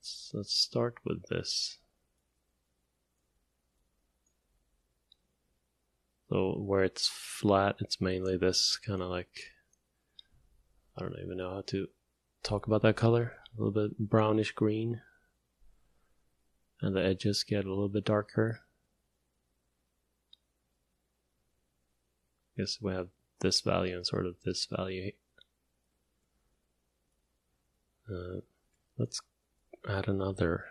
So let's start with this. So where it's flat, it's mainly this kind of like, I don't even know how to talk about that color. A little bit brownish green. And the edges get a little bit darker. I guess we have this value and sort of this value. Let's add another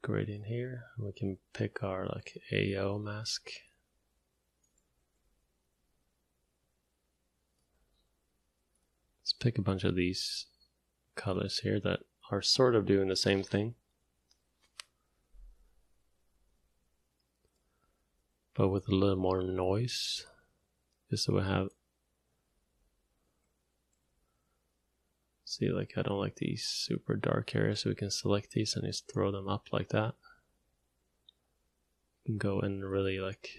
gradient here. We can pick our like AO mask. Let's pick a bunch of these colors here that are sort of doing the same thing, but with a little more noise, just so we have, see, like I don't like these super dark areas, so we can select these and just throw them up like that. And go and really like,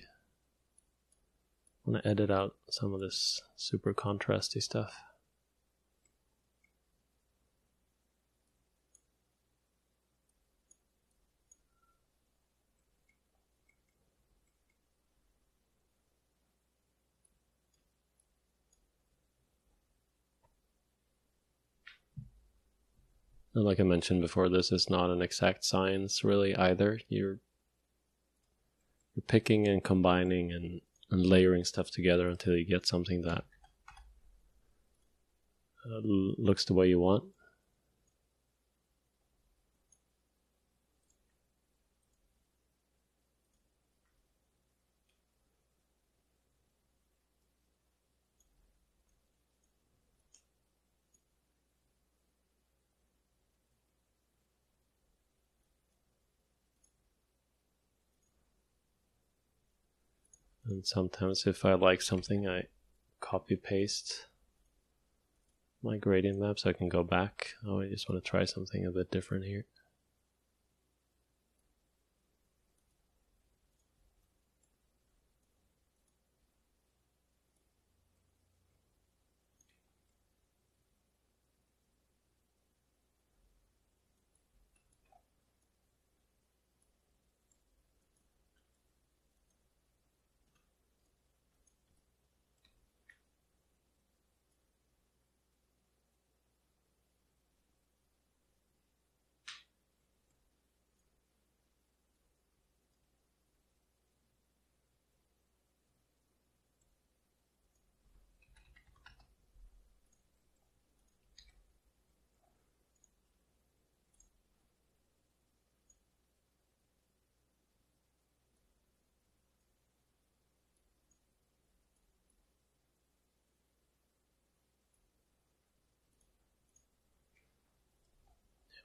I want to edit out some of this super contrasty stuff. And like I mentioned before, this is not an exact science really either. You're picking and combining and layering stuff together until you get something that looks the way you want. And sometimes if I like something, I copy paste my gradient map so I can go back. Oh, I just want to try something a bit different here.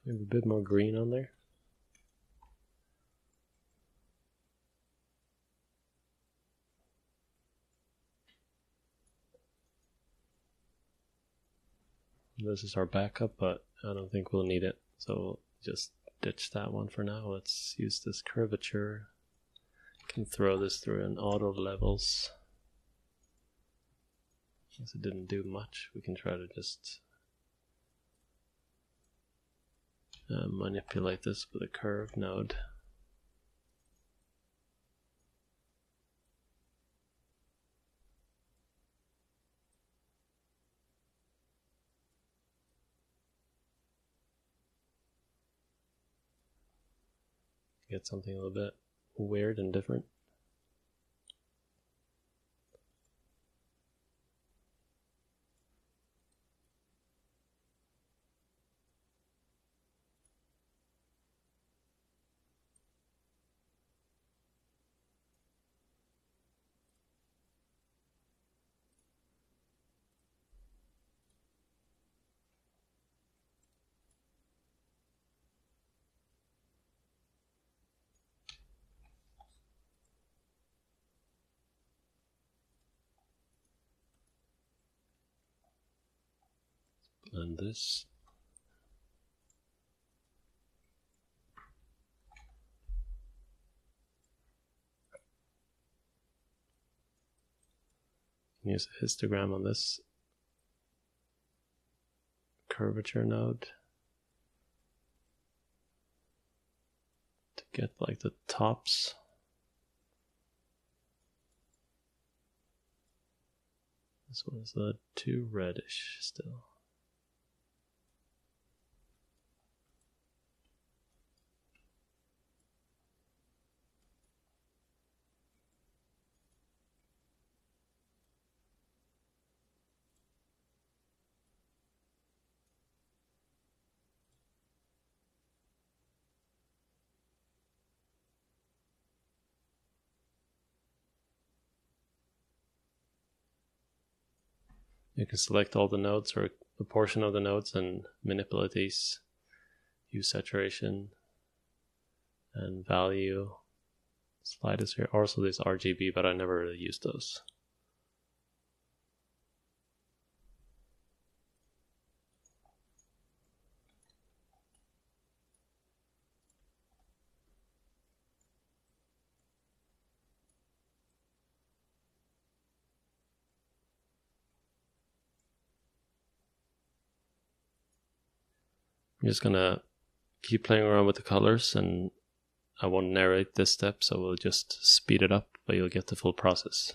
Maybe a bit more green on there. This is our backup, but I don't think we'll need it, so we'll just ditch that one for now. Let's use this curvature. Can throw this through in auto levels. Since it didn't do much, we can try to just manipulate this with a curve node. Get something a little bit weird and different. And this. Use a histogram on this curvature node to get like the tops. This one is too reddish still. You can select all the nodes or a portion of the nodes and manipulate these. Use saturation and value sliders here. Also this RGB, but I never really used those. I'm just gonna keep playing around with the colors, and I won't narrate this step, so we'll just speed it up, but you'll get the full process.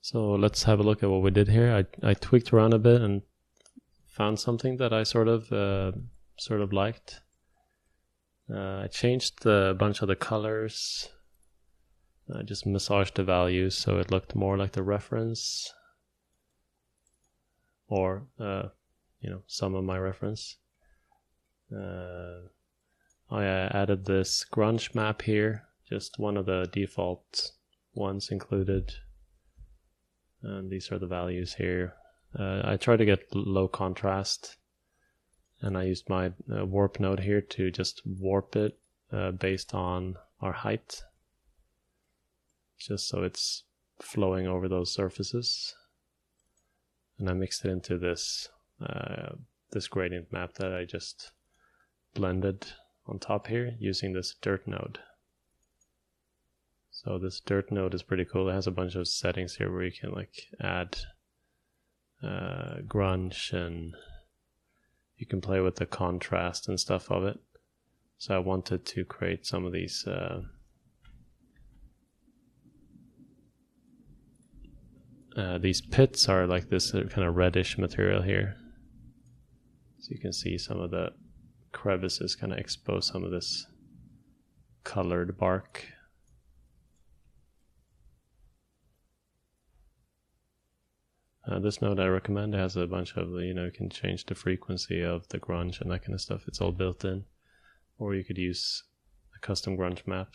So let's have a look at what we did here. I tweaked around a bit and found something that I sort of sort of liked. I changed a bunch of the colors. I just massaged the values so it looked more like the reference, or some of my reference. I added this grunge map here, just one of the default ones included, and these are the values here. I tried to get low contrast, and I used my warp node here to just warp it based on our height, just so it's flowing over those surfaces. And I mixed it into this gradient map that I just blended on top here using this dirt node. So this dirt node is pretty cool. It has a bunch of settings here where you can like add grunge, and you can play with the contrast and stuff of it. So I wanted to create some of these pits are like this kind of reddish material here. So you can see some of the crevices kind of expose some of this colored bark. This node I recommend. It has a bunch of, you can change the frequency of the grunge and that kind of stuff. It's all built in. Or you could use a custom grunge map.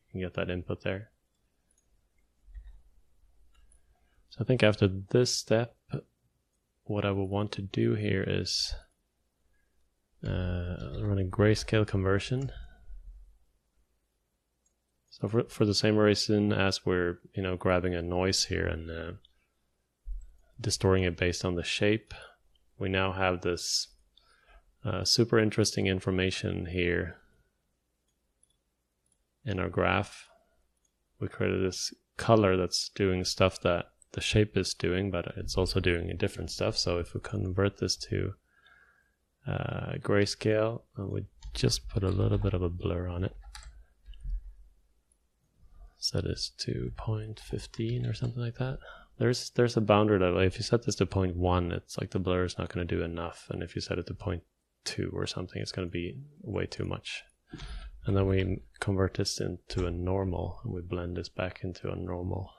You can get that input there. So I think after this step, what I will want to do here is run a grayscale conversion. So for the same reason as we're grabbing a noise here and distorting it based on the shape, we now have this super interesting information here in our graph. We created this color that's doing stuff that the shape is doing, but it's also doing different stuff. So if we convert this to grayscale, we just put a little bit of a blur on it. Set this to 0.15 or something like that. There's a boundary level. If you set this to 0.1, it's like the blur is not going to do enough, and if you set it to 0.2 or something, it's going to be way too much. And then we convert this into a normal, and we blend this back into a normal.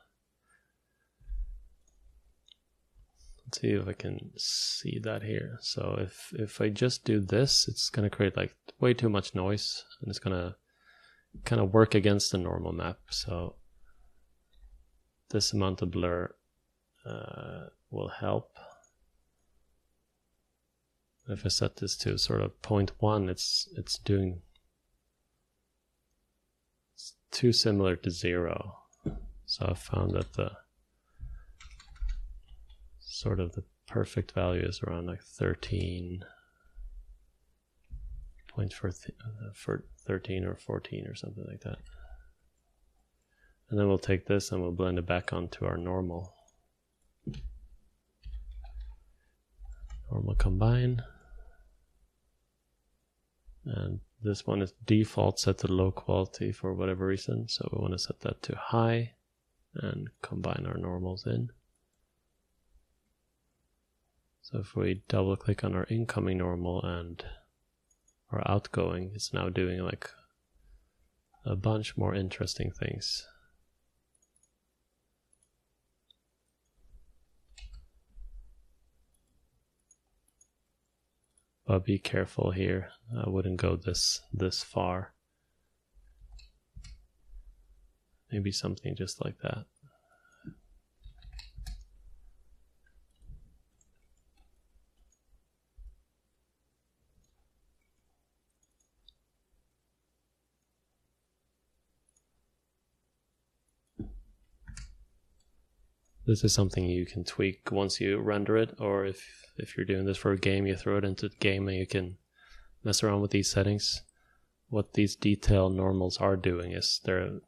Let's see if I can see that here. So if I just do this, it's going to create like way too much noise, and it's going to kind of work against the normal map. So this amount of blur will help. If I set this to sort of 0.1, it's too similar to 0. So I found that the sort of the perfect value is around like 13 for 13 or 14 or something like that. And then we'll take this and we'll blend it back onto our normal. Normal combine. And this one is default set to low quality for whatever reason. So we want to set that to high and combine our normals in. So if we double click on our incoming normal and our outgoing, it's now doing like a bunch more interesting things. But be careful here. I wouldn't go this far. Maybe something just like that. This is something you can tweak once you render it, or if you're doing this for a game, you throw it into the game and you can mess around with these settings. What these detail normals are doing is they're,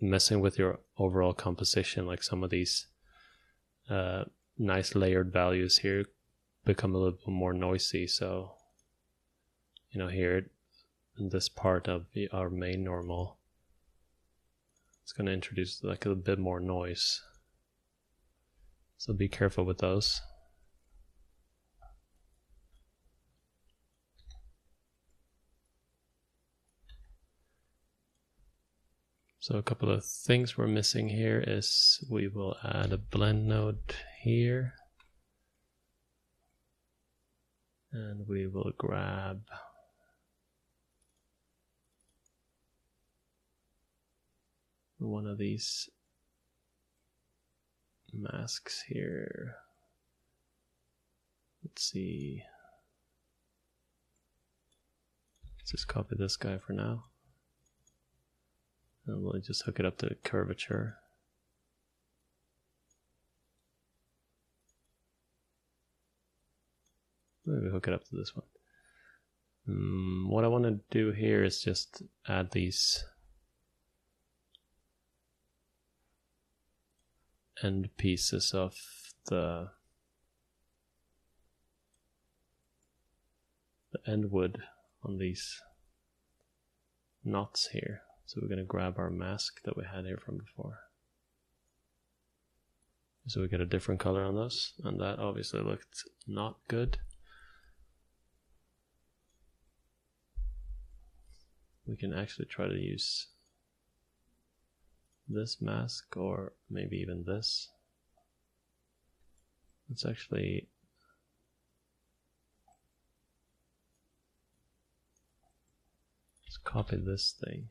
messing with your overall composition. Like some of these nice layered values here become a little bit more noisy. So, here in this part of our main normal, it's going to introduce like a bit more noise. So be careful with those. So a couple of things we're missing here is we will add a blend node here. And we will grab one of these masks here. Let's see. Let's just copy this guy for now. And we'll just hook it up to curvature. Maybe hook it up to this one. What I want to do here is just add these end pieces of the end wood on these knots here. So we're going to grab our mask that we had here from before. So we get a different color on those, and that obviously looked not good. We can actually try to use this mask, or maybe even this. Let's actually let's copy this thing.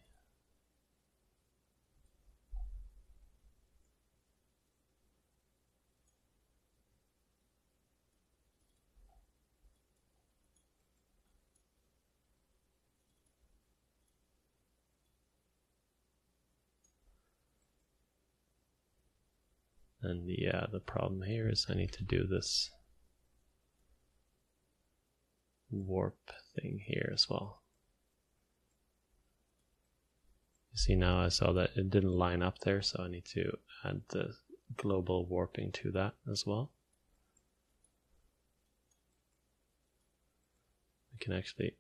And yeah, the problem here is I need to do this warp thing here as well. You see, now I saw that it didn't line up there, so I need to add the global warping to that as well. We can actually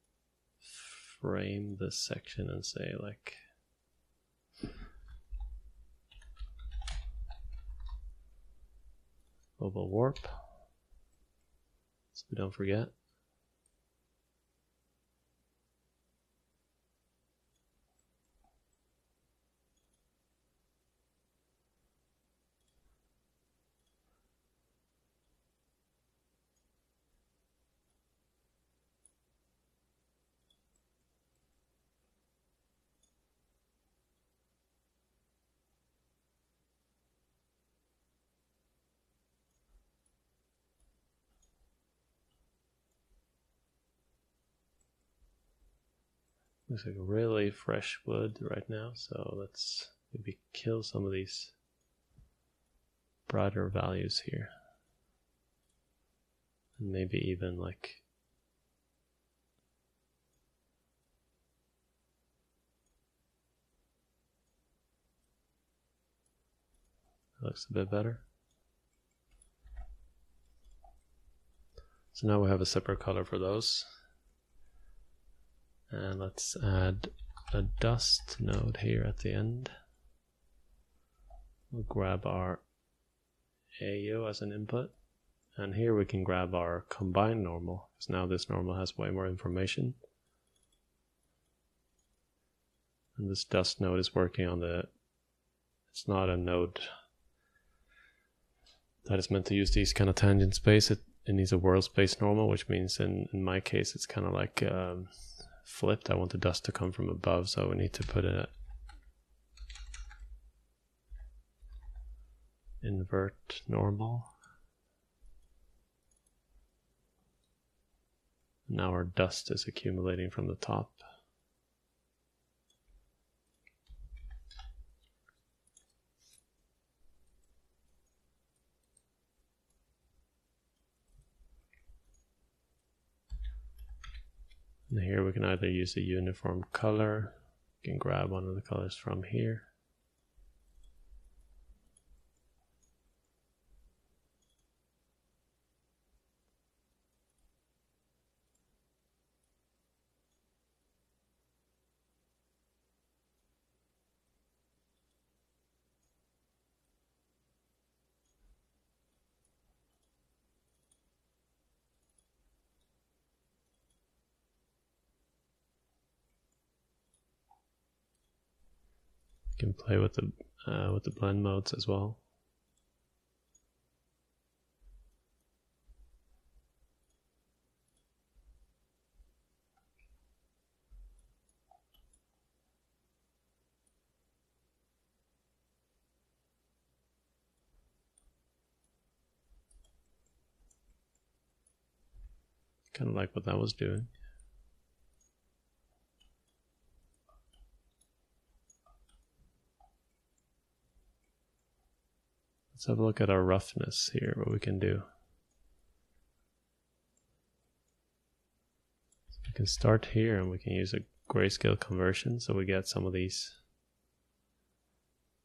frame this section and say like global warp, so we don't forget. Looks like really fresh wood right now, so let's maybe kill some of these brighter values here. And maybe even like that looks a bit better. So now we have a separate color for those. And let's add a dust node here at the end. We'll grab our AO as an input. And here we can grab our combined normal, because now this normal has way more information. And this dust node is working on the, it's not a node that is meant to use these kind of tangent space. It needs a world space normal, which means in my case it's kind of like flipped. I want the dust to come from above, so we need to put a invert normal. Now our dust is accumulating from the top. And here we can either use a uniform color, we can grab one of the colors from here. You can play with the blend modes as well. Kind of like what that was doing. Let's have a look at our roughness here, what we can do. So we can start here and we can use a grayscale conversion so we get some of these,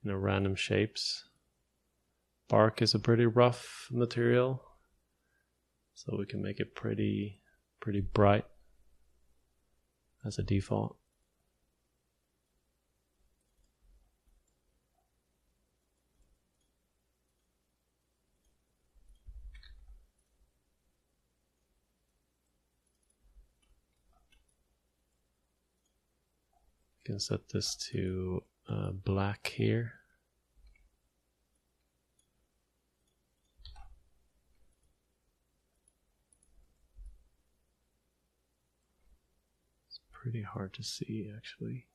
random shapes. Bark is a pretty rough material, so we can make it pretty bright as a default. You can set this to black here. Pretty hard to see, actually.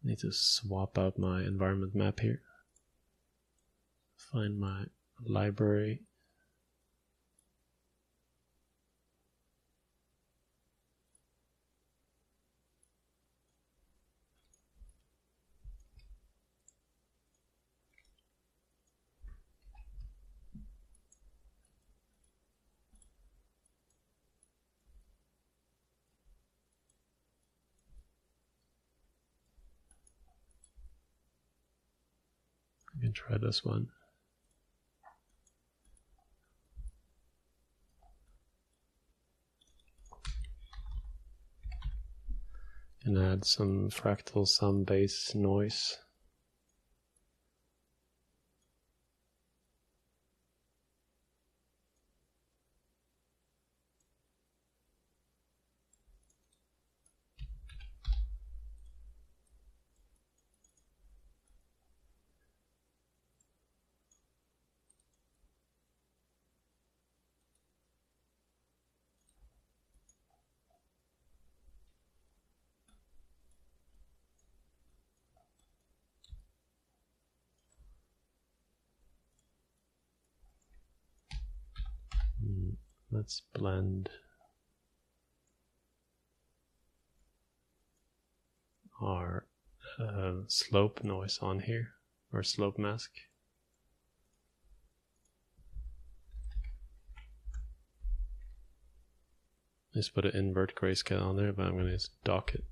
I need to swap out my environment map here. Find my library. I can try this one. And add some fractal sum base noise. Let's blend our slope noise on here, or slope mask. Just put an invert grayscale on there, but I'm going to just dock it.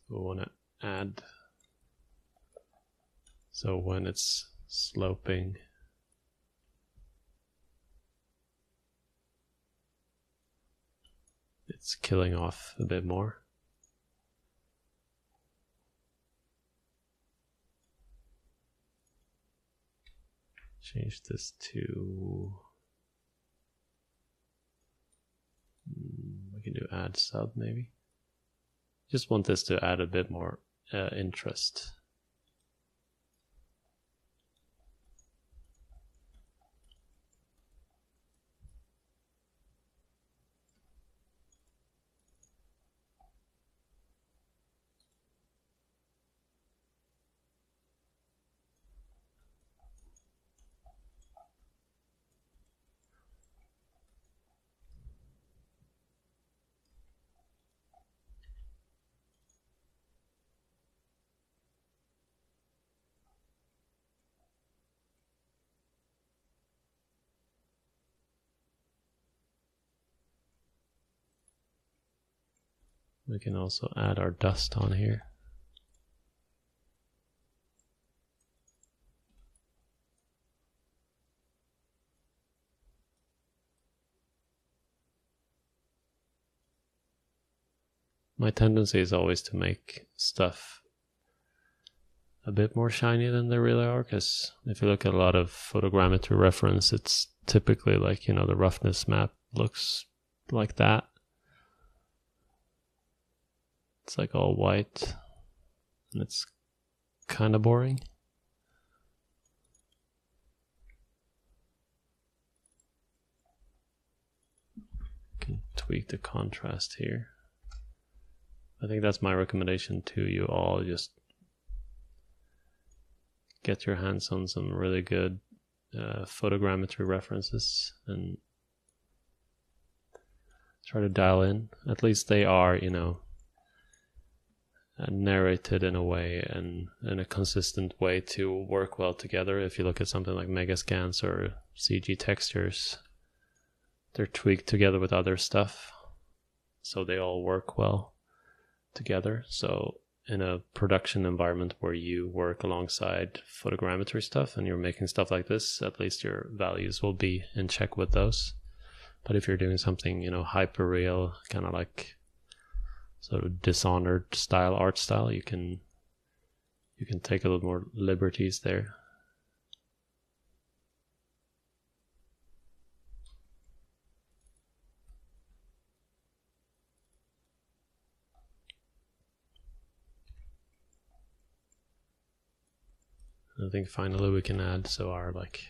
So we want to add, so when it's sloping, it's killing off a bit more. Change this to, we can do add sub maybe. Just want this to add a bit more interest. We can also add our dust on here. My tendency is always to make stuff a bit more shiny than they really are, because if you look at a lot of photogrammetry reference, it's typically like, the roughness map looks like that. It's like all white, and it's kind of boring. Can tweak the contrast here. I think that's my recommendation to you all. Just get your hands on some really good photogrammetry references and try to dial in. At least they are, you know, narrated in a way and in a consistent way to work well together. If you look at something like Megascans or CG textures, they're tweaked together with other stuff, so they all work well together. So in a production environment where you work alongside photogrammetry stuff and you're making stuff like this, at least your values will be in check with those. But if you're doing something, you know, hyper real, kind of like sort of Dishonored style art style, you can take a little more liberties there. I think finally we can add, so our like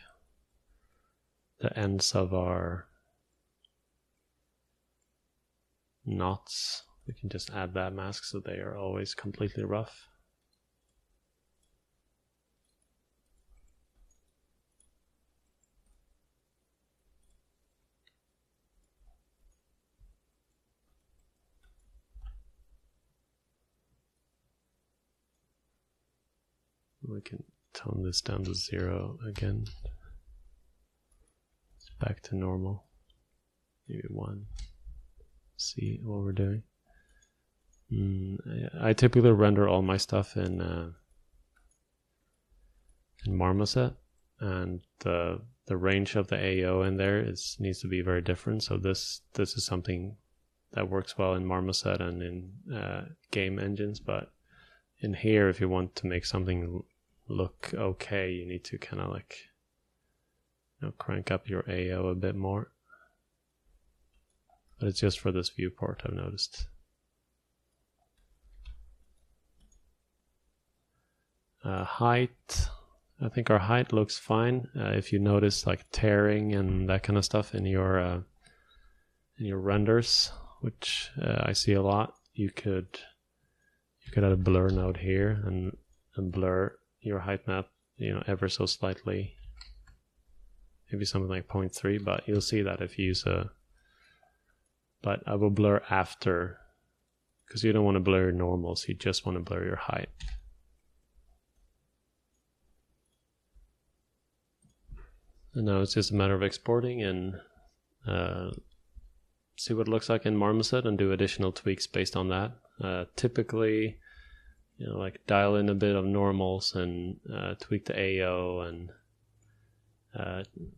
the ends of our knots, we can just add that mask so they are always completely rough. We can tone this down to 0 again. It's back to normal. Maybe 1. See what we're doing. I typically render all my stuff in Marmoset, and the range of the AO in there needs to be very different. So this is something that works well in Marmoset and in game engines, but in here, if you want to make something look okay, you need to kind of like, you know, crank up your AO a bit more. But it's just for this viewport, I've noticed. Height, I think our height looks fine. If you notice like tearing and that kind of stuff in your renders, which I see a lot, you could add a blur node here and blur your height map, you know, ever so slightly. Maybe something like 0.3, but you'll see that if you use but I will blur after, because you don't want to blur your normals, you just want to blur your height. And now it's just a matter of exporting and see what it looks like in Marmoset and do additional tweaks based on that. Typically, you know, like dial in a bit of normals and tweak the AO and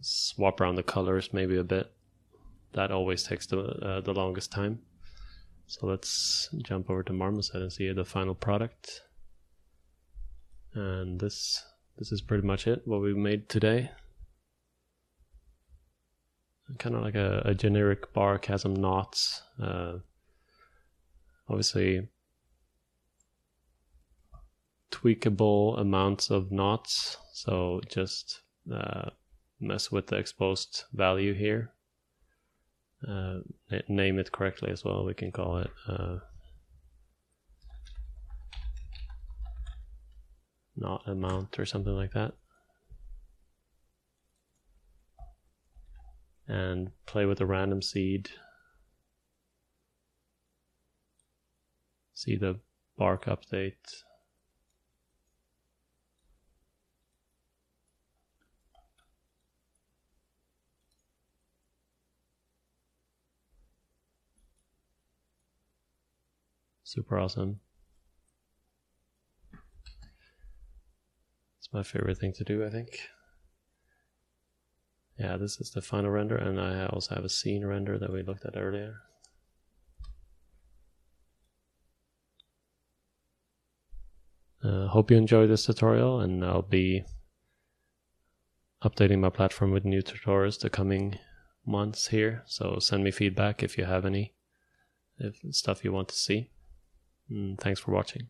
swap around the colors maybe a bit. That always takes the longest time. So let's jump over to Marmoset and see the final product. And this is pretty much it, what we made today. Kind of like a generic bark, has some knots. Obviously, tweakable amounts of knots. So just mess with the exposed value here. Name it correctly as well. We can call it knot amount or something like that. And play with the random seed. See the bark update. Super awesome. It's my favorite thing to do, I think. Yeah, this is the final render, and I also have a scene render that we looked at earlier. Hope you enjoyed this tutorial, and I'll be updating my platform with new tutorials the coming months here. So send me feedback if you have any stuff you want to see. Thanks for watching.